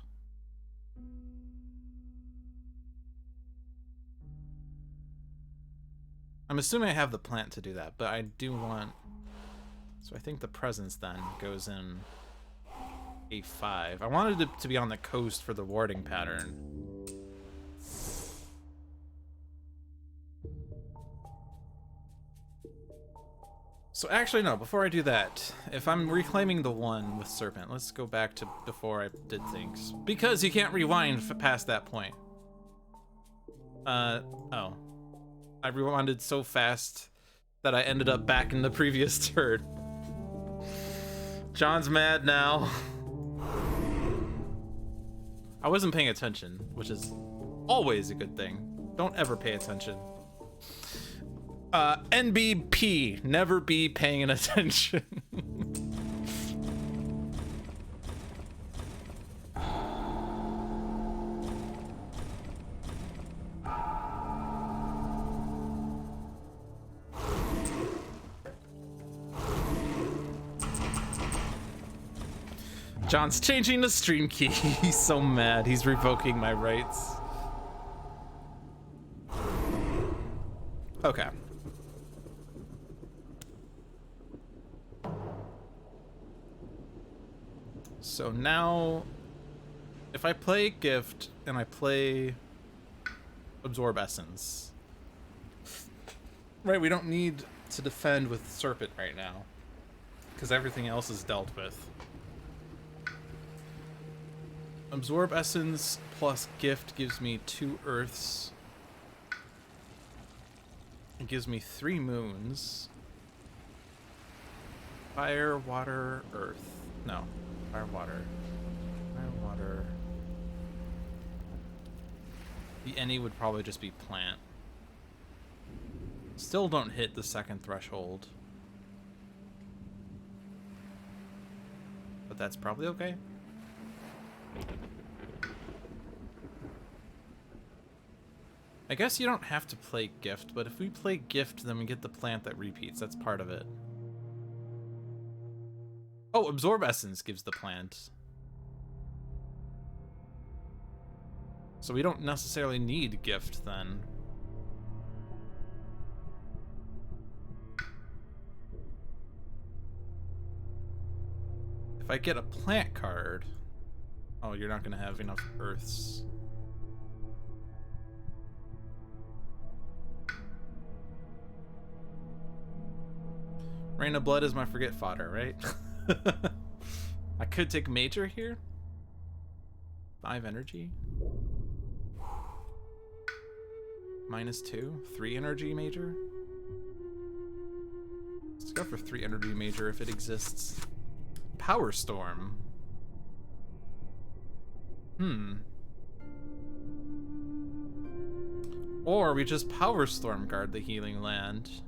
I'm assuming I have the plant to do that, but I do want... So I think the presence then goes in A5. I wanted it to be on the coast for the warding pattern. So actually, no, before I do that, if I'm reclaiming the 1 with Serpent, let's go back to before I did things. Because you can't rewind past that point. Oh. I rewinded so fast that I ended up back in the previous turn. John's mad now. I wasn't paying attention, which is always a good thing. Don't ever pay attention. NBP, never be paying attention. John's changing the stream key. He's so mad. He's revoking my rights. Okay. So now, if I play Gift and I play Absorb Essence, right, we don't need to defend with Serpent right now, because everything else is dealt with. Absorb Essence plus Gift gives me 2 Earths. It gives me 3 Moons. Fire, Water, Earth. No. Fire, Water. Fire, Water. The any would probably just be Plant. Still don't hit the 2nd threshold. But that's probably okay. I guess you don't have to play Gift, but if we play Gift, then we get the plant that repeats. That's part of it. Oh, Absorb Essence gives the plant. So we don't necessarily need Gift then. If I get a plant card... Oh, you're not going to have enough Earths. Rain of Blood is my forget fodder, right? I could take Major here. 5 energy. -2. 3 energy Major. Let's go for 3 energy Major if it exists. Power Storm. Or we just Power Storm guard the healing land.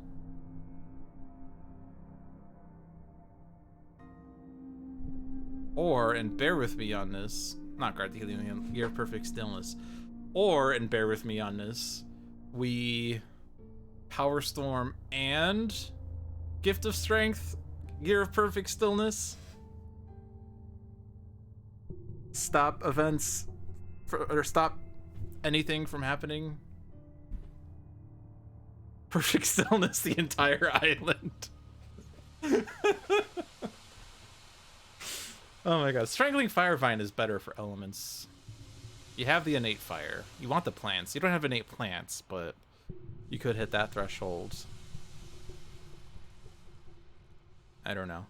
Or, and bear with me on this, not guard the healing land, Year of Perfect Stillness. Or, and bear with me on this, we Power Storm and Gift of Strength, Year of Perfect Stillness. Stop events, or stop anything from happening. Perfect stillness the entire island. Oh my god. Strangling Firevine is better for elements. You have the innate fire. You want the plants. You don't have innate plants, but you could hit that threshold. I don't know.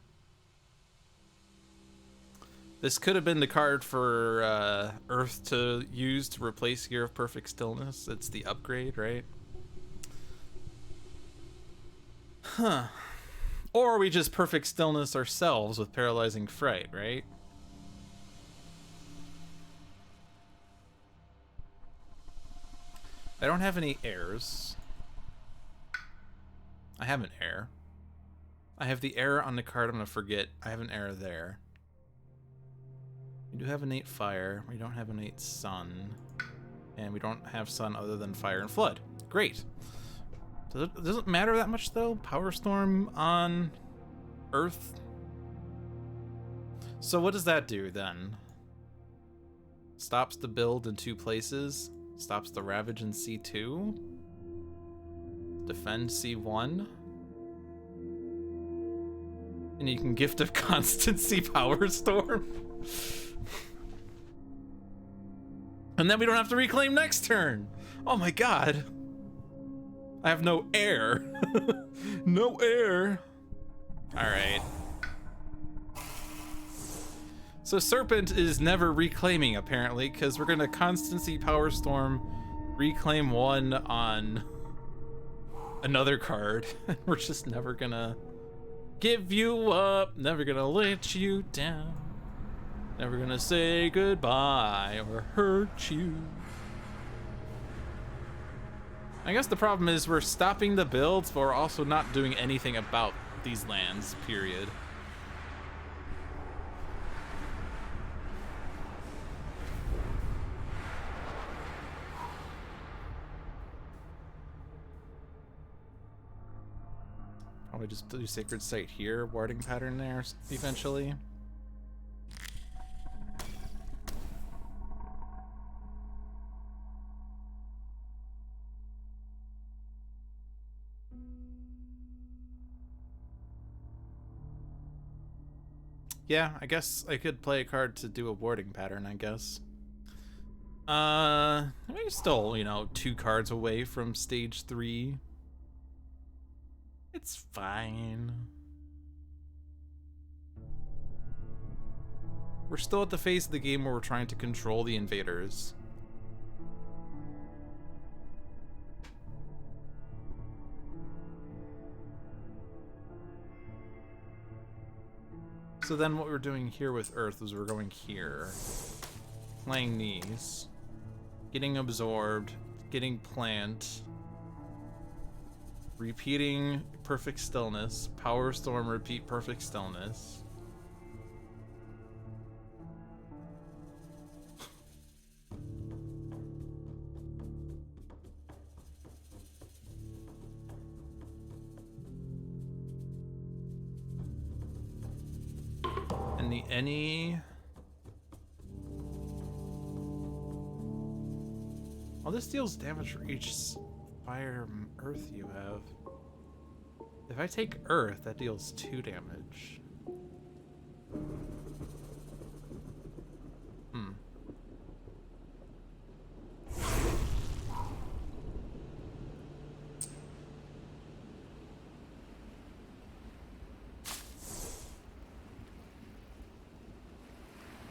This could have been the card for Earth to use to replace Year of Perfect Stillness. It's the upgrade, right? Huh. Or we just Perfect Stillness ourselves with Paralyzing Fright, right? I don't have any heirs. I have an heir. I have the heir on the card I'm gonna forget. I have an heir there. We do have innate fire. We don't have innate sun. And we don't have sun other than fire and flood. Great. Does it matter that much though? Power Storm on Earth? So what does that do then? Stops the build in 2 places. Stops the Ravage in C2. Defend C1. And you can gift a Constancy Power Storm. And then we don't have to reclaim next turn. Oh my god. I have no air. No air. Alright. So Serpent is never reclaiming, apparently, because we're gonna Constancy Power Storm, reclaim 1 on another card. We're just never gonna give you up, never gonna let you down, never gonna say goodbye or hurt you. I guess the problem is we're stopping the builds, but we're also not doing anything about these lands, period. Probably just do Sacred Site here, warding pattern there eventually. Yeah, I guess I could play a card to do a warding pattern, I guess. We're still, you know, 2 cards away from stage 3. It's fine. We're still at the phase of the game where we're trying to control the invaders. So then what we're doing here with Earth is we're going here, playing these, getting absorbed, getting plant, repeating Perfect Stillness, Power Storm, repeat Perfect Stillness. And the any... Oh, this deals damage for each fire earth you have. If I take earth, that deals 2 damage.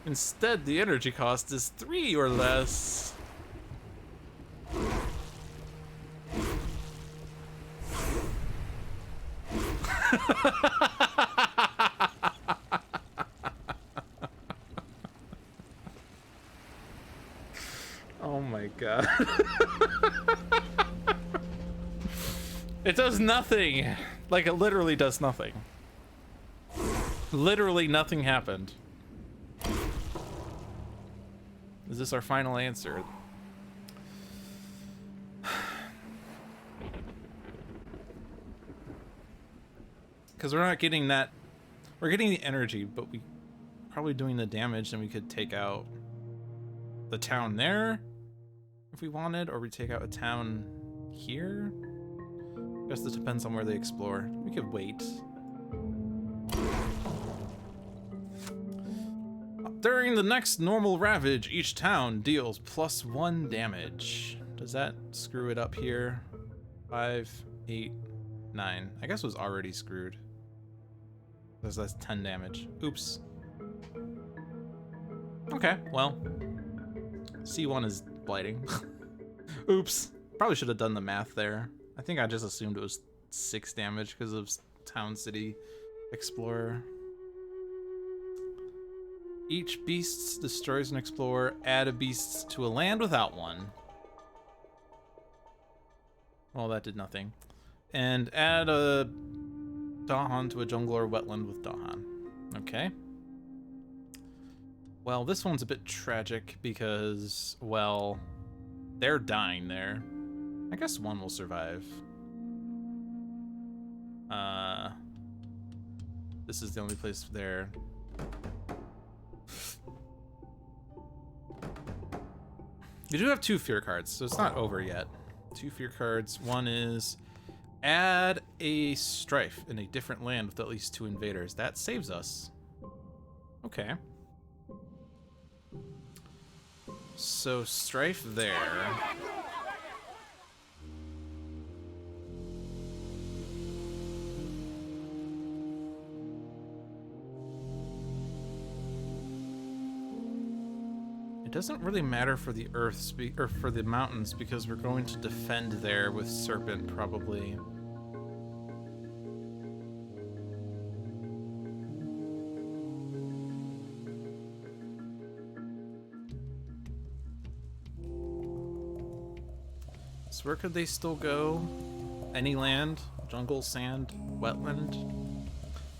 Instead, the energy cost is 3 or less. Oh my god. It does nothing. Like, it literally does nothing. Literally nothing happened. Is this our final answer? Because we're not getting that. We're getting the energy, but we probably doing the damage, and we could take out the town there if we wanted, or we take out a town here. Guess it depends on where they explore. We could wait. During the next normal ravage, each town deals +1 damage. Does that screw it up here? 5, 8, 9. I guess it was already screwed. Because that's 10 damage. Oops. Okay, well. C1 is blighting. Oops. Probably should have done the math there. I think I just assumed it was 6 damage because of Town City Explorer. Each beast destroys an explorer. Add a beast to a land without one. Well, that did nothing. And add a Dahan to a jungle or wetland with Dahan. Okay. Well, this one's a bit tragic because, well, they're dying there. I guess one will survive. This is the only place there. You do have 2 fear cards, so it's not over yet. 2 fear cards. One is add a strife in a different land with at least 2 invaders. That saves us. Okay. So strife there. It doesn't really matter for the earths or for the mountains because we're going to defend there with Serpent probably. So where could they still go? Any land? Jungle, sand, wetland?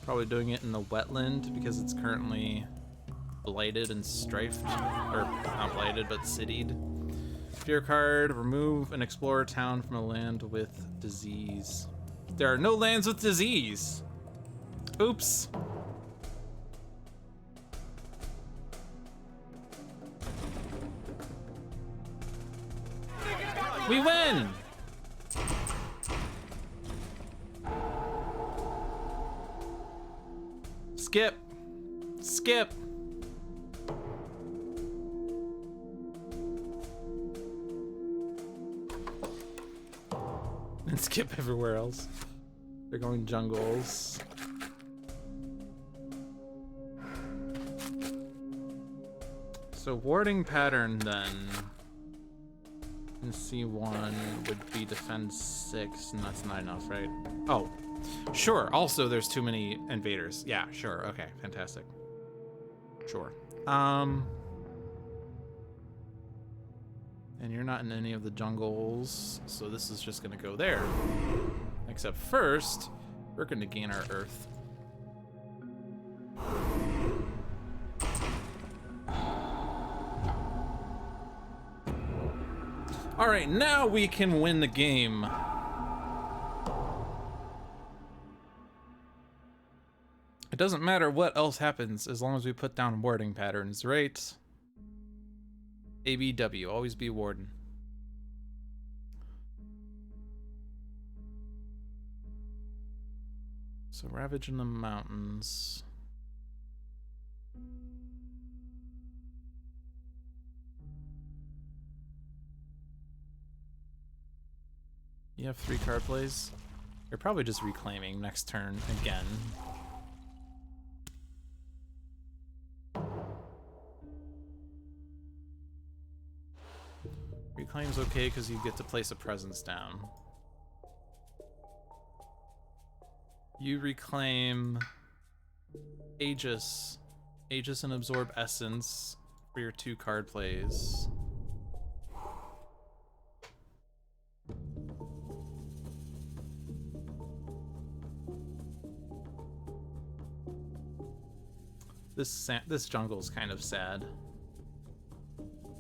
Probably doing it in the wetland because it's currently blighted and strifed, or not blighted, but citied. Fear card, remove an explorer town from a land with disease. There are no lands with disease. Oops. We win! Skip. Skip. And skip everywhere else. They're going jungles. So warding pattern then in C1 would be defend 6, and that's not enough, right? Oh, sure. Also, there's too many invaders. Yeah, sure. Okay, fantastic. Sure. And you're not in any of the jungles, so this is just gonna go there. Except first, we're gonna gain our earth. All right, now we can win the game. It doesn't matter what else happens as long as we put down warding patterns, right? ABW, always be warden. So ravage in the mountains. You have 3 card plays. You're probably just reclaiming next turn again. Reclaim's okay because you get to place a presence down. You reclaim Aegis. Aegis and absorb essence for your 2 card plays. This jungle's kind of sad.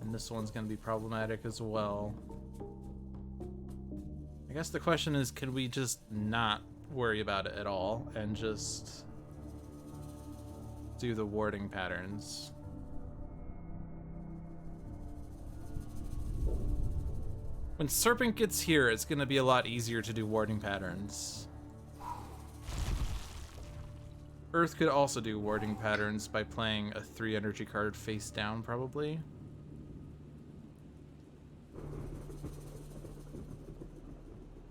And this one's gonna be problematic as well. I guess the question is, can we just not worry about it at all and just do the warding patterns? When Serpent gets here, it's gonna be a lot easier to do warding patterns. Earth could also do warding patterns by playing a 3 energy card face down, probably.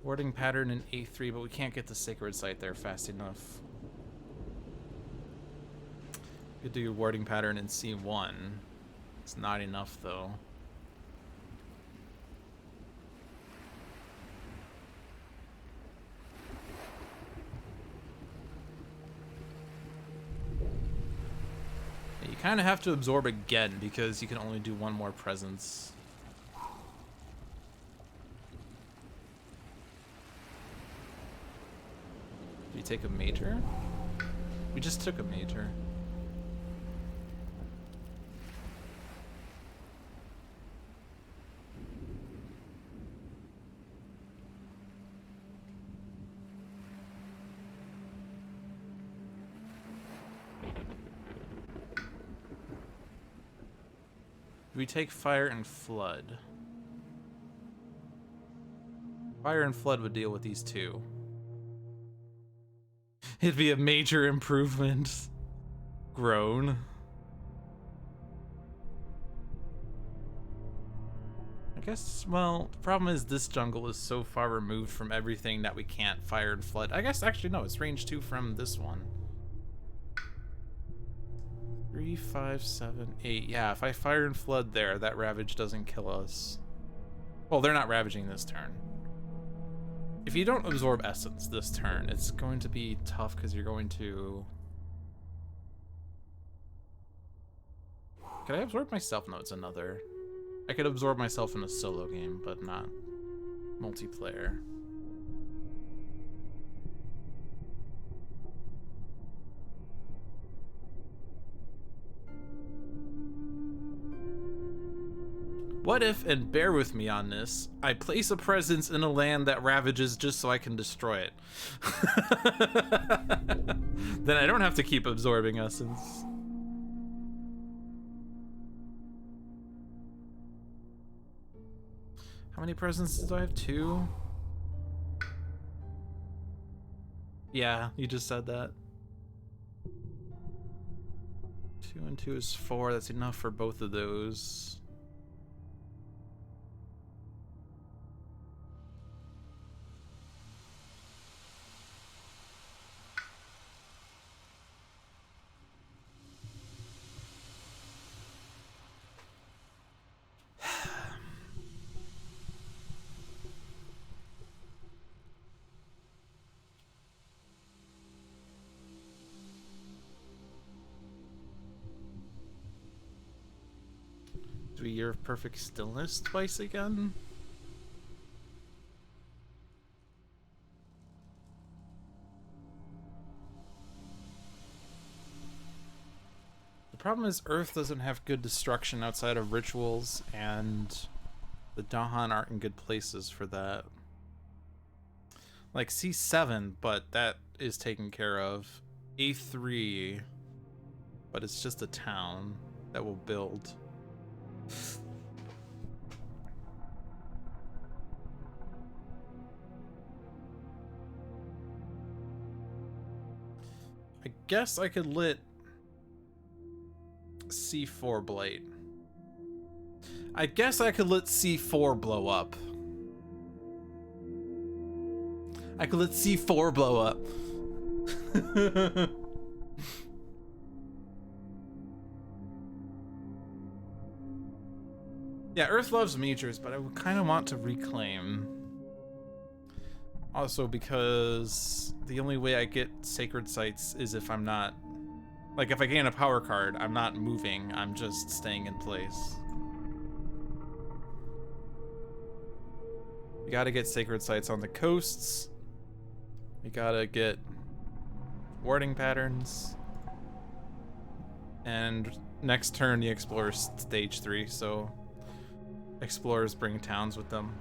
Warding pattern in A3, but we can't get the Sacred Site there fast enough. Could do warding pattern in C1. It's not enough, though. You kind of have to absorb again because you can only do one more presence. Do you take a major? We just took a major. We take Fire and Flood. Fire and Flood would deal with these two. It'd be a major improvement. Groan. I guess, well, the problem is this jungle is so far removed from everything that we can't Fire and Flood. I guess, actually, no, it's range 2 from this one. 3, 5, 7, 8. Yeah, if I Fire and Flood there, that Ravage doesn't kill us. Well, they're not ravaging this turn. If you don't absorb Essence this turn, it's going to be tough because you're going to... Could I absorb myself? No, it's another. I could absorb myself in a solo game, but not multiplayer. What if, and bear with me on this, I place a presence in a land that ravages just so I can destroy it? Then I don't have to keep absorbing Essence. How many presences do I have? 2? Yeah, you just said that. 2 and 2 is 4. That's enough for both of those. Do a Year of Perfect Stillness twice again? The problem is Earth doesn't have good destruction outside of rituals, and the Dahan aren't in good places for that. Like C7, but that is taken care of. A3, but it's just a town that will build. I guess I could lit C4 Blight. I guess I could let C4 blow up. I could let C4 blow up. Yeah, Earth loves majors, but I would kind of want to reclaim. Also because the only way I get Sacred Sites is if I'm not... Like, if I gain a power card, I'm not moving, I'm just staying in place. We gotta get Sacred Sites on the coasts. We gotta get warding patterns. And next turn, the Explorer's stage 3, so Explorers bring towns with them.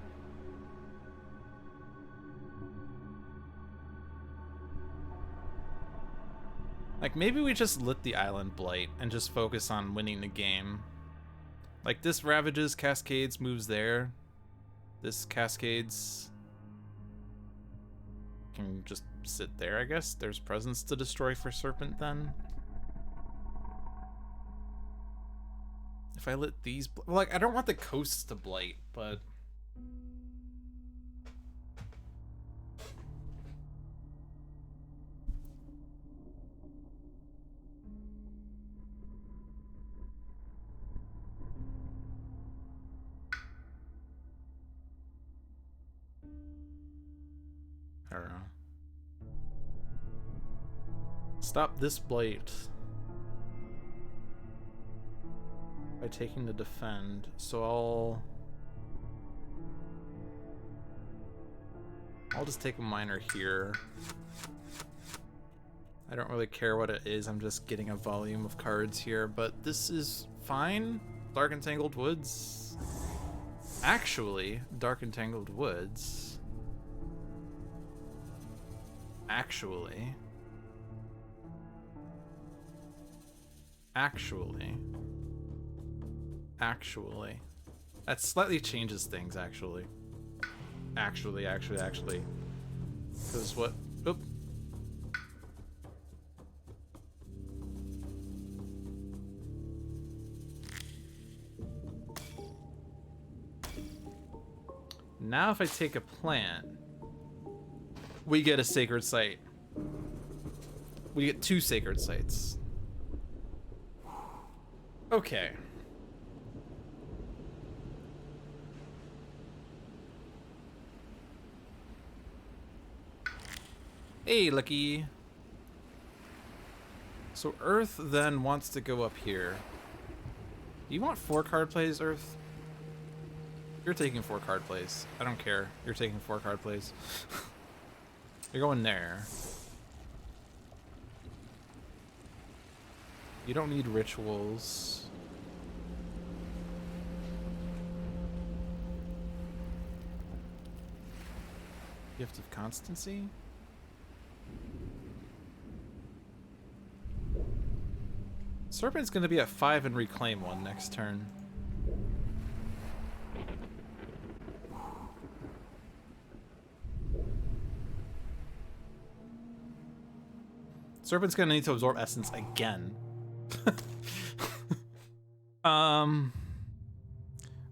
Like, maybe we just lit the Island Blight and just focus on winning the game. Like, this Ravages, Cascades, moves there. This cascades can just sit there, I guess. There's presence to destroy for Serpent then. If I let these, like, I don't want the coasts to blight, but I don't know. Stop this blight by taking the defend. So I'll just take a minor here. I don't really care what it is. I'm just getting a volume of cards here, but this is fine. Dark Entangled Woods. Actually, Dark Entangled Woods. Actually. That slightly changes things, actually. Actually. Because what? Oop. Now if I take a plant, we get a sacred site. We get 2 sacred sites. Okay. Hey, Lucky. So Earth then wants to go up here. Do you want 4 card plays, Earth? You're taking 4 card plays. I don't care. You're taking 4 card plays. You're going there. You don't need rituals. Gift of Constancy? Serpent's gonna be at 5 and reclaim 1 next turn. Serpent's gonna need to absorb essence again.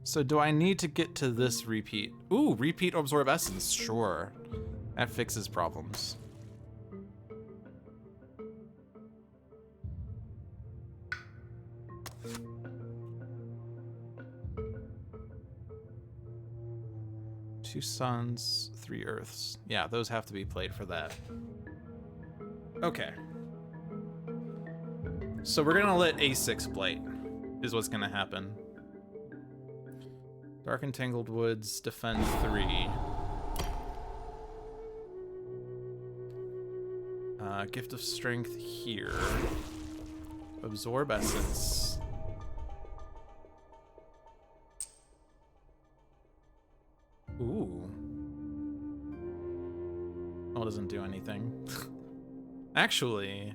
So do I need to get to this repeat? Ooh, repeat absorb essence, sure. That fixes problems. Two suns, 3 earths. Yeah, those have to be played for that. Okay. So we're gonna let A6 blight, is what's gonna happen. Dark Entangled Woods, defend 3. Gift of Strength here. Absorb Essence. Ooh. Oh, it doesn't do anything. Actually.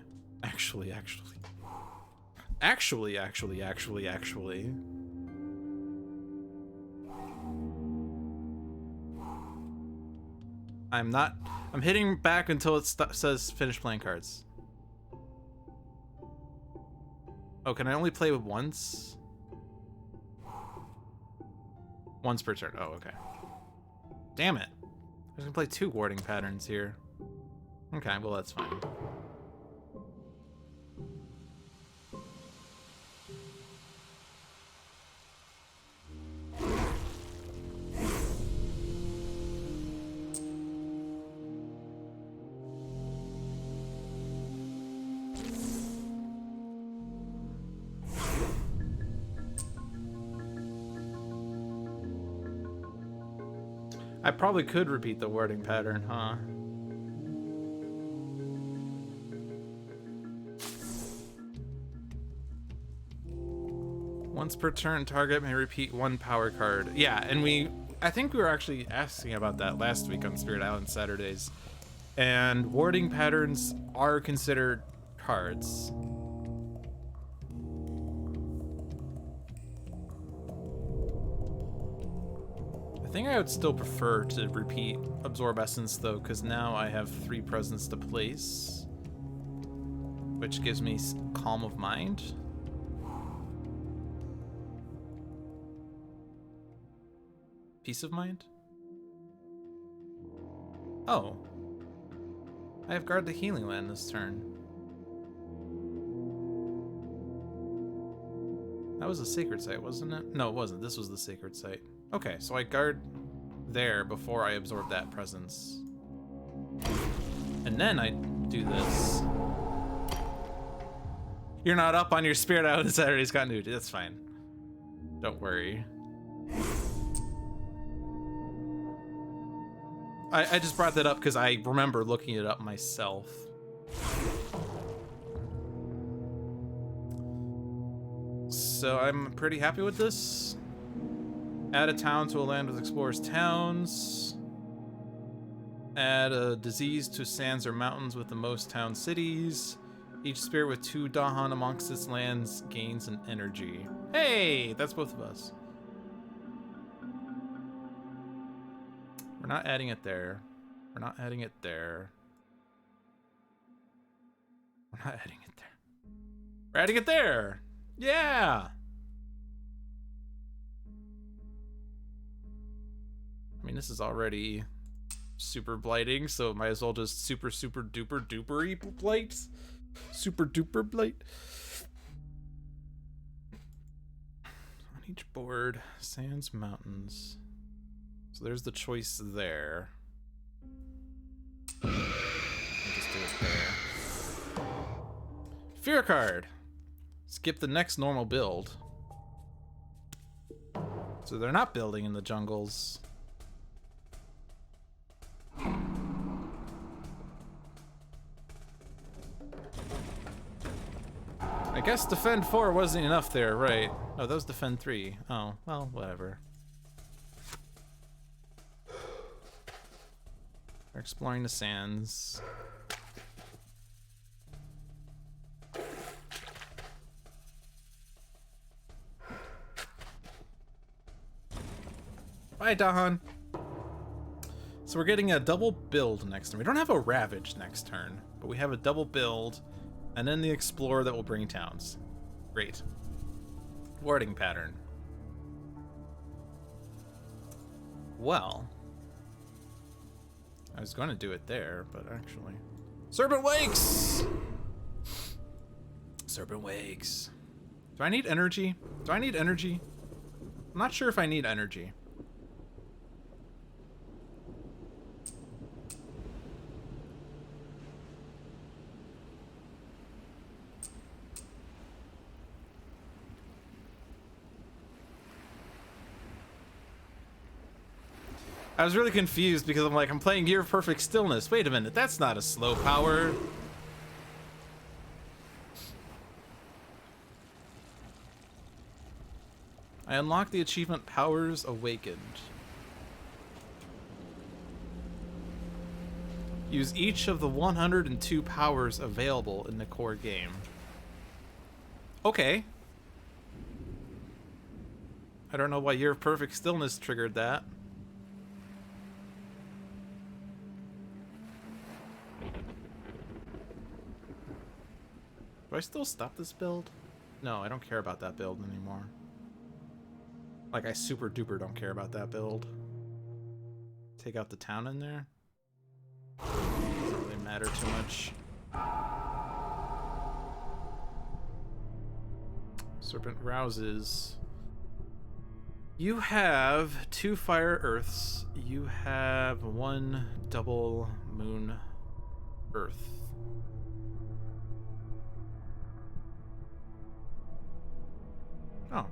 I'm hitting back until it says finish playing cards. Oh, can I only play with once? Once per turn. Oh, okay. Damn it. I was gonna play 2 warding patterns here. Okay, well that's fine. I probably could repeat the wording pattern, huh? Once per turn, target may repeat 1 power card. Yeah, and I think we were actually asking about that last week on Spirit Island Saturdays. And warding patterns are considered cards. I think I would still prefer to repeat Absorb Essence, though, because now I have 3 presents to place, which gives me Calm of Mind. Peace of Mind? Oh. I have Guard the Healing Land this turn. That was a sacred site, wasn't it? No, it wasn't. This was the sacred site. Okay, so I guard there before I absorb that presence. And then I do this. You're not up on your Spirit Island Saturday's continuity. That's fine. Don't worry. I just brought that up because I remember looking it up myself. So I'm pretty happy with this. Add a town to a land with explorers towns. Add a disease to sands or mountains with the most town cities. Each spirit with 2 Dahan amongst its lands gains an energy. Hey, that's both of us. We're not adding it there. We're not adding it there. We're not adding it there. We're adding it there. Yeah. I mean, this is already super blighting, so might as well just super duper dupery blight. Super duper blight. On each board, sands, mountains. So there's the choice there. I'll just do it there. Fear card. Skip the next normal build. So they're not building in the jungles. I guess defend 4 wasn't enough there, right? Oh, that was defend 3. Oh, well, whatever. We're exploring the sands. Bye, Dahan. So we're getting a double build next turn. We don't have a Ravage next turn, but we have a double build, and then the Explorer that will bring towns. Great. Warding pattern. Well, I was going to do it there, but actually... Serpent Wakes! Serpent Wakes. Do I need energy? Do I need energy? I'm not sure if I need energy. I was really confused because I'm like, I'm playing Year of Perfect Stillness. Wait a minute, that's not a slow power. I unlocked the achievement Powers Awakened. Use each of the 102 powers available in the core game. Okay. I don't know why Year of Perfect Stillness triggered that. Do I still stop this build? No, I don't care about that build anymore. Like, I super duper don't care about that build. Take out the town in there. Doesn't really matter too much. Serpent Rouses. You have 2 Fire Earths. You have 1 double Moon Earth. Oh.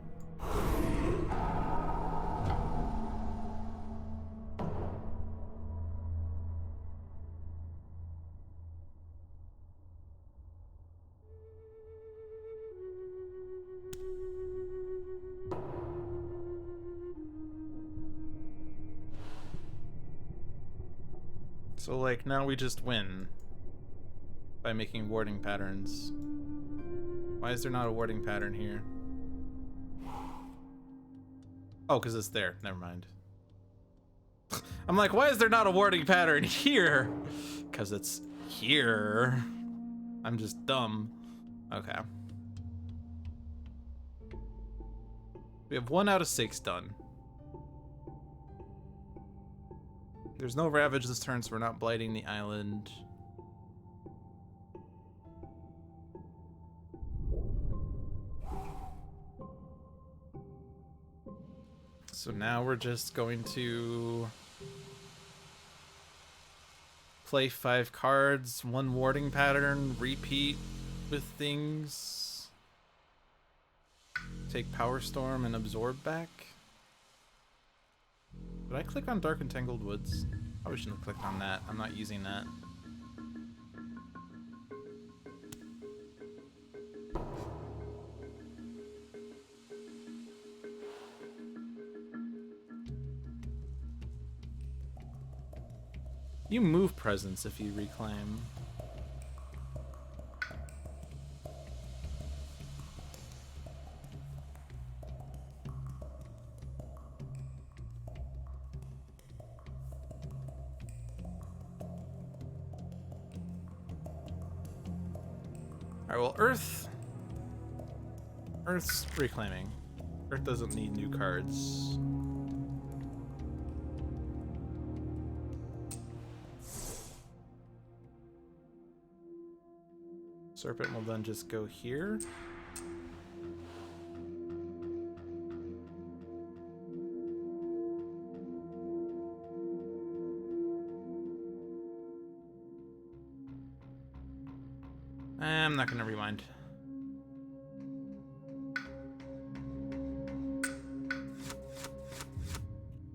So, like, now we just win by making warding patterns. Why is there not a warding pattern here? Oh, because it's there. Never mind. I'm like, why is there not a warding pattern here? Because it's here. I'm just dumb. Okay. We have 1 out of 6 done. There's no ravage this turn, so we're not blighting the island. So now we're just going to play 5 cards, 1 warding pattern, repeat with things. Take Power Storm and absorb back. Did I click on Dark and Tangled Woods? Probably shouldn't have clicked on that. I'm not using that. You move presence if you reclaim. Alright, well, Earth's reclaiming. Earth doesn't need new cards. Serpent will then just go here. I'm not gonna rewind.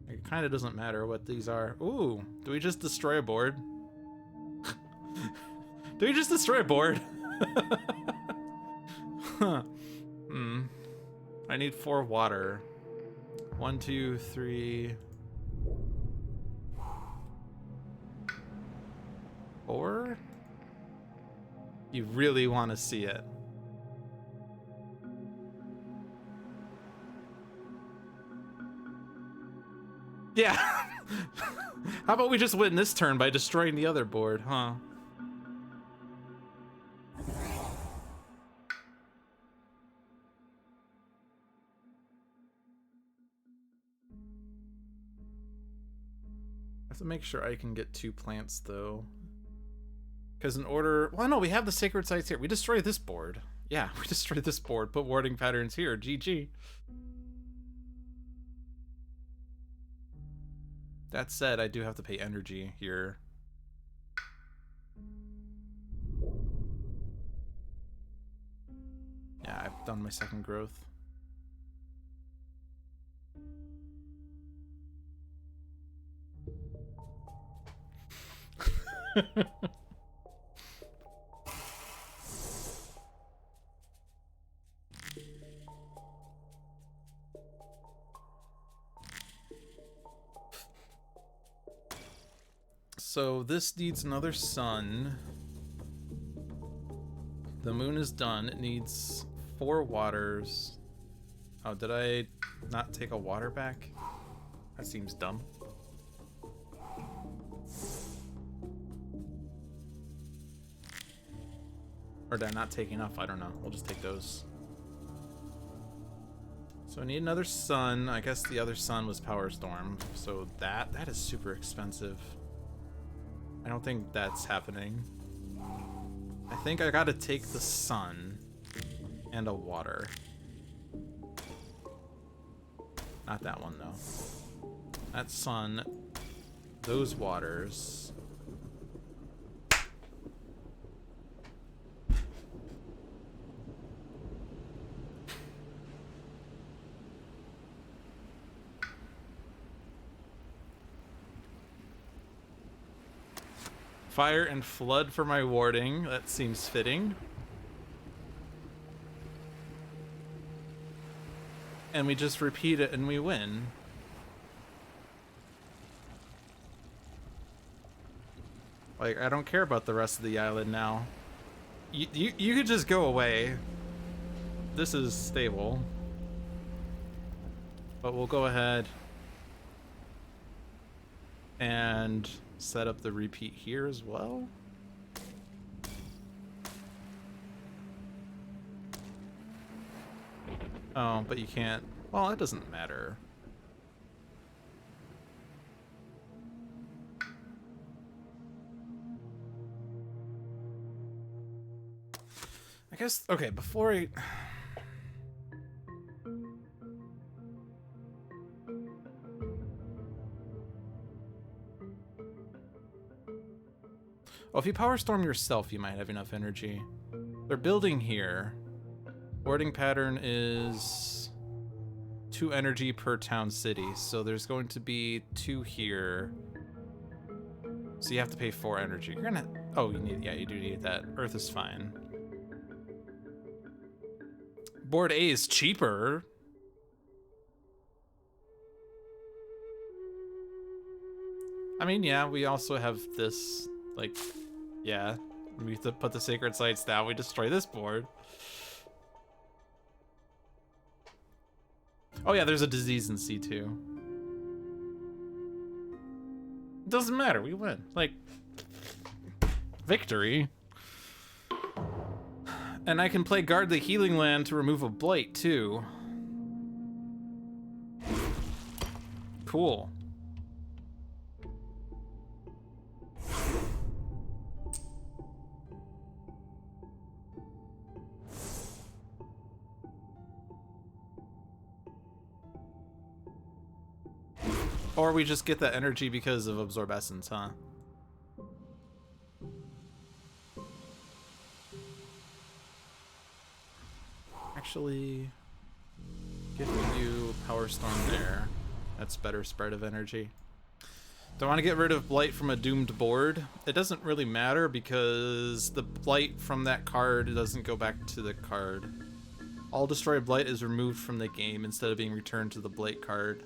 It kind of doesn't matter what these are. Ooh, do we just destroy a board? Do we just destroy a board? Huh. I need 4 water. 1, 2, 3, 4. You really want to see it. Yeah. How about we just win this turn by destroying the other board, huh? I have to make sure I can get 2 plants though. Because in order... Well, no, we have the sacred sites here. We destroy this board. Yeah, we destroy this board. Put warding patterns here. GG. That said, I do have to pay energy here. Yeah, I've done my second growth. So this needs another sun. The moon is done. It needs 4 waters. Oh, did I not take a water back? That seems dumb. Or did I not take enough? I don't know. We'll just take those. So I need another sun. I guess the other sun was Power Storm. So that is super expensive. I don't think that's happening. I think I gotta take the sun and a water. Not that one though. That sun, those waters. Fire and flood for my warding. That seems fitting. And we just repeat it and we win. Like, I don't care about the rest of the island now. You could just go away. This is stable. But we'll go ahead. and set up the repeat here as well. Oh, but you can't. Well, it doesn't matter. I guess, okay, before I... Well, if you power storm yourself, you might have enough energy. They're building here. Boarding pattern is 2 energy per town city, so there's going to be 2 here. So you have to pay 4 energy. You're gonna... Oh, you need... Yeah, you do need that. Earth is fine. Board A is cheaper. I mean, yeah, we also have this, like, yeah. We have to put the sacred sites down. We destroy this board. Oh yeah, there's a disease in C2. It doesn't matter, we win. Like, victory. And I can play Guard the Healing Land to remove a blight, too. Cool. Or we just get that energy because of Absorb Essence, huh? Actually, giving you Power Storm there. That's better spread of energy. Do I want to get rid of Blight from a doomed board? It doesn't really matter because the Blight from that card doesn't go back to the card. All destroyed Blight is removed from the game instead of being returned to the Blight card.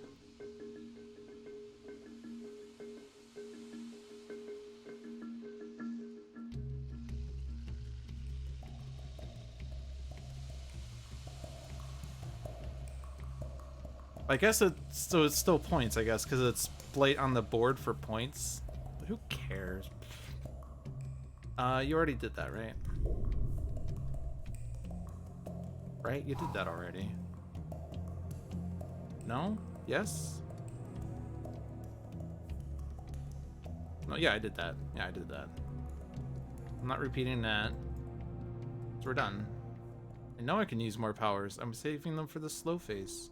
I guess it's still points, I guess, because it's Blight on the board for points. But who cares? You already did that, right? Right? You did that already. No? Yes? No, yeah, I did that. Yeah, I did that. I'm not repeating that. So we're done. I know I can use more powers. I'm saving them for the slow phase.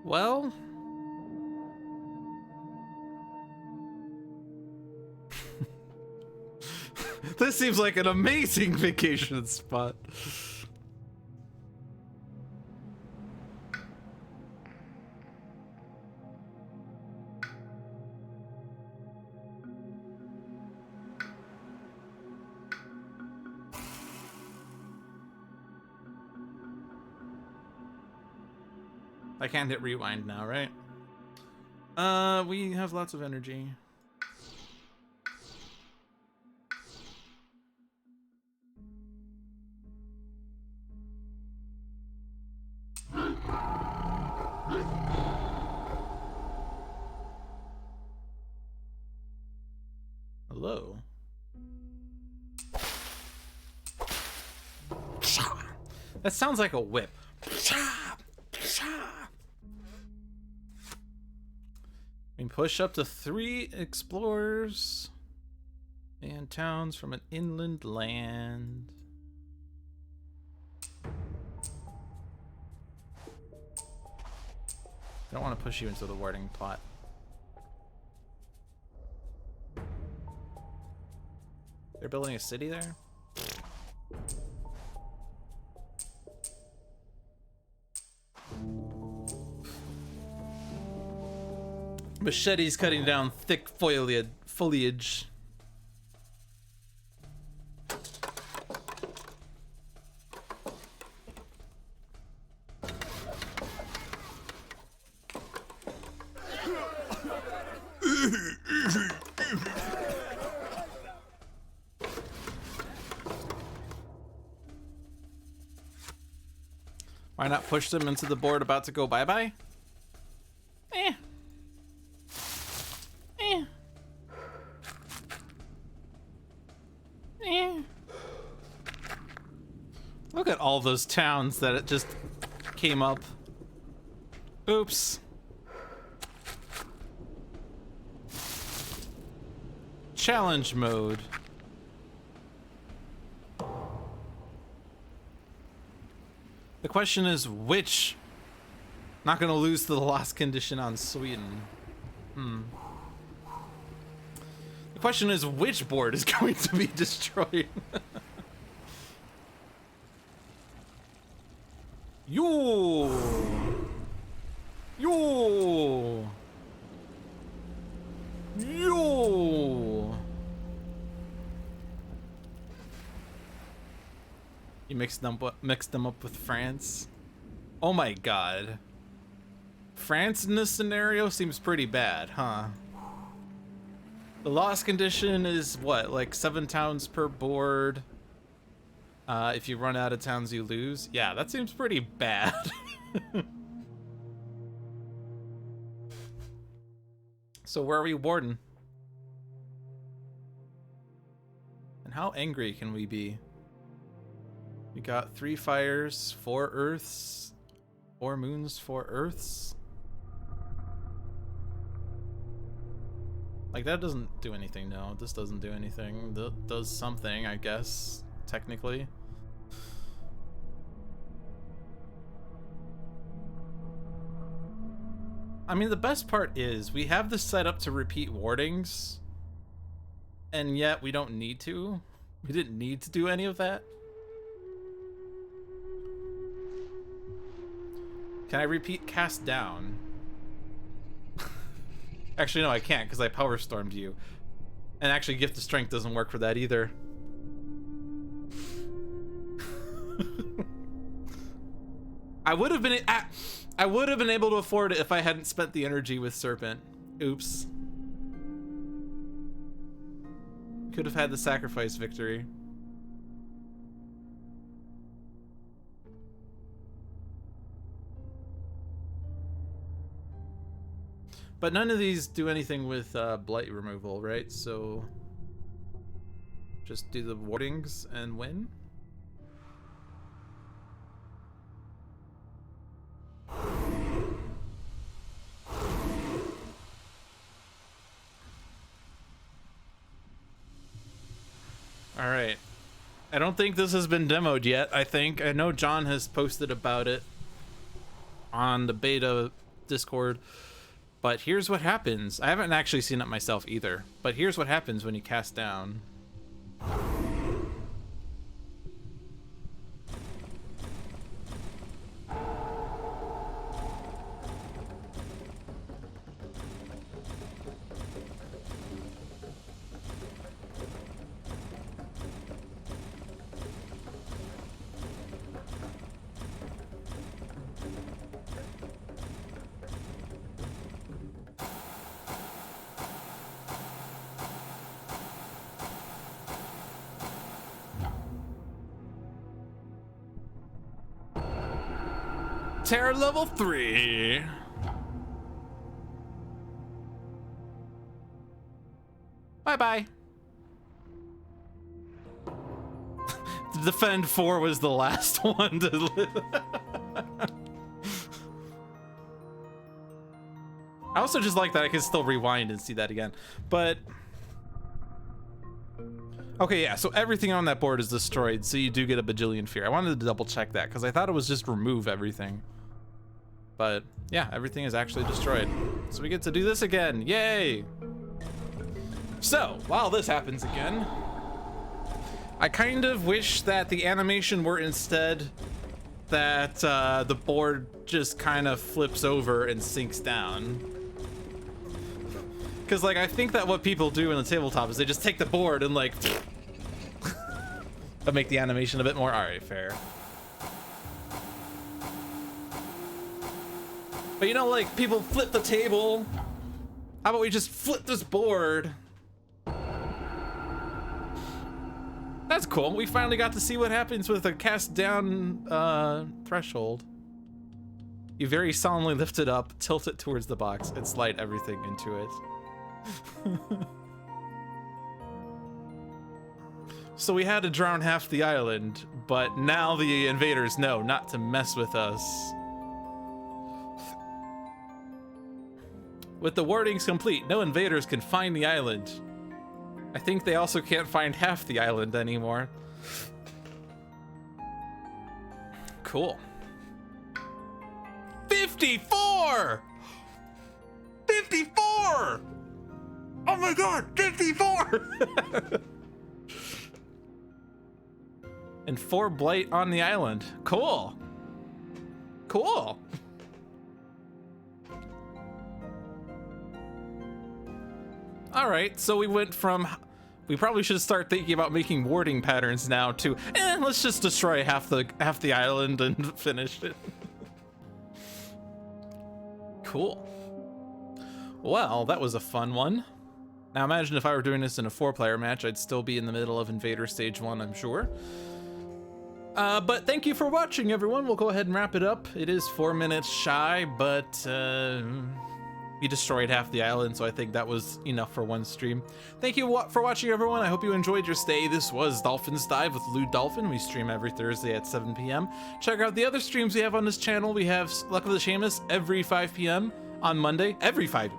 Well, this seems like an amazing vacation spot. I can't hit rewind now, right? We have lots of energy. Hello. That sounds like a whip. We can push up to 3 explorers and towns from an inland land. I don't want to push you into the warding plot. They're building a city there? Machetes cutting down thick foliage. Why not push them into the board about to go bye-bye? Eh. Eh. Eh. Look at all those towns that it just came up. Oops. Challenge mode. The question is which? Not gonna lose to the lost condition on Sweden. The question is which board is going to be destroyed? Yo! Yo! Yo! You mixed them up with France? Oh my god. France in this scenario seems pretty bad, huh? The loss condition is what, like 7 towns per board? If you run out of towns, you lose. Yeah, that seems pretty bad. So where are we warden? And how angry can we be? We got 3 fires, 4 earths, 4 moons, 4 earths. Like, that doesn't do anything, no. This doesn't do anything. That does something, I guess, technically. I mean, the best part is we have this set up to repeat wardings, and yet we don't need to. We didn't need to do any of that. Can I repeat cast down? Actually, no, I can't because I power stormed you. And actually, gift of strength doesn't work for that either. I would have been able to afford it if I hadn't spent the energy with Serpent. Oops. Could have had the sacrifice victory. But none of these do anything with blight removal, right? So just do the wardings and win. All right. I don't think this has been demoed yet. I know John has posted about it on the beta Discord. But here's what happens. I haven't actually seen it myself either. But here's what happens when you cast down. Terror level 3. Bye-bye. Defend 4 was the last one to live. I also just like that I can still rewind and see that again. But okay, yeah, so everything on that board is destroyed, so you do get a bajillion fear. I wanted to double check that because I thought it was just remove everything. But yeah, everything is actually destroyed. So we get to do this again. Yay! So, while this happens again, I kind of wish that the animation were instead that the board just kind of flips over and sinks down. Because, like, I think that what people do in the tabletop is they just take the board and, like, but make the animation a bit more, all right, fair. But you know, like, people flip the table How about we just flip this board? That's cool. We finally got to see what happens with a cast down threshold. You very solemnly lift it up, tilt it towards the box, and slide everything into it. So we had to drown half the island, but now the invaders know not to mess with us. With the wardings complete, no invaders can find the island. I think they also can't find half the island anymore. Cool. 54! 54! Oh my god, 54! And 4 blight on the island. Cool. Cool. All right, so we went from, we probably should start thinking about making warding patterns now to, let's just destroy half the island and finish it. Cool. Well, that was a fun one. Now imagine if I were doing this in a 4-player match, I'd still be in the middle of Invader Stage 1, I'm sure. But thank you for watching, everyone. We'll go ahead and wrap it up. It is 4 minutes shy, but we destroyed half the island, so I think that was enough for one stream. Thank you for watching, everyone. I hope you enjoyed your stay. This was Dolphin's Dive with Lou Dolphin. We stream every Thursday at 7 p.m. Check out the other streams we have on this channel. We have Luck of the Seamus every 5 p.m. on Monday. Every 5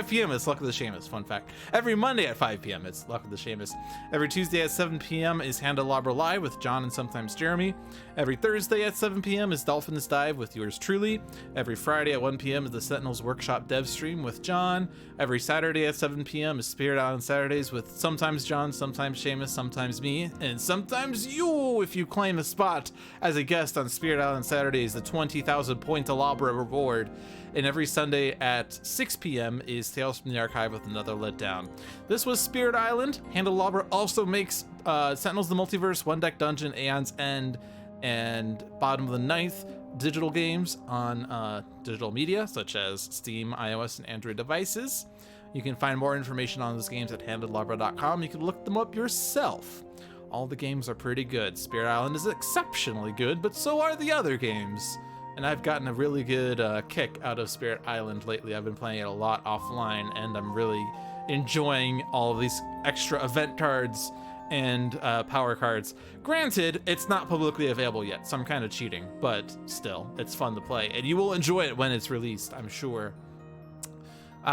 p.m. it's Luck of the Seamus. Fun fact. Every Monday at 5 p.m. it's Luck of the Seamus. Every Tuesday at 7 p.m. is Handelabra Live with John and sometimes Jeremy. Every Thursday at 7 p.m. is Dolphin's Dive with yours truly. Every Friday at 1 p.m. is the Sentinels Workshop Dev Stream with John. Every Saturday at 7 p.m. is Spirit Island Saturdays with sometimes John, sometimes Seamus, sometimes me, and sometimes you if you claim a spot as a guest on Spirit Island Saturdays, the 20,000 point Handelabra reward. And every Sunday at 6 p.m. is Tales from the Archive with another letdown. This was Spirit Island. Handelabra also makes Sentinels of the Multiverse, One Deck Dungeon, Aeon's End, and Bottom of the Ninth digital games on digital media, such as Steam, iOS, and Android devices. You can find more information on those games at handelabra.com. You can look them up yourself. All the games are pretty good. Spirit Island is exceptionally good, but so are the other games. And I've gotten a really good kick out of Spirit Island lately. I've been playing it a lot offline, and I'm really enjoying all of these extra event cards and power cards. Granted, it's not publicly available yet, so I'm kind of cheating, but still, it's fun to play. And you will enjoy it when it's released, I'm sure.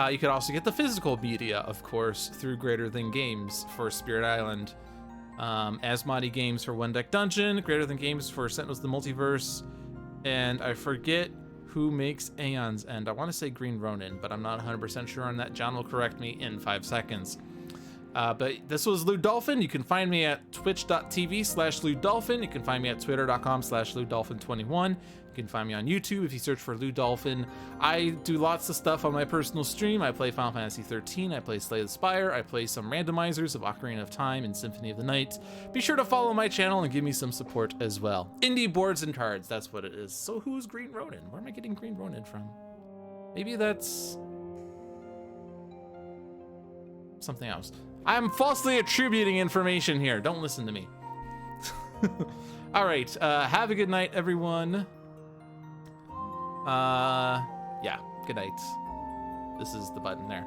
You could also get the physical media, of course, through Greater Than Games for Spirit Island. Asmodee Games for One Deck Dungeon, Greater Than Games for Sentinels of the Multiverse, and I forget who makes Aeon's End. I want to say Green Ronin, but I'm not 100% sure on that. John will correct me in 5 seconds. But this was Lou Dolphin. You can find me at twitch.tv/Lou Dolphin. You can find me at twitter.com/Lou Dolphin21. You can find me on YouTube if you search for Lou Dolphin. I do lots of stuff on my personal stream. I play Final Fantasy 13. I play Slay the Spire. I play some randomizers of Ocarina of Time and Symphony of the Night. Be sure to follow my channel and give me some support as well. Indie boards and cards, that's what it is. So who's Green Ronin? Where am I getting Green Ronin from? Maybe that's something else. I'm falsely attributing information here. Don't listen to me. All right, have a good night, everyone. Yeah, good night. This is the button there.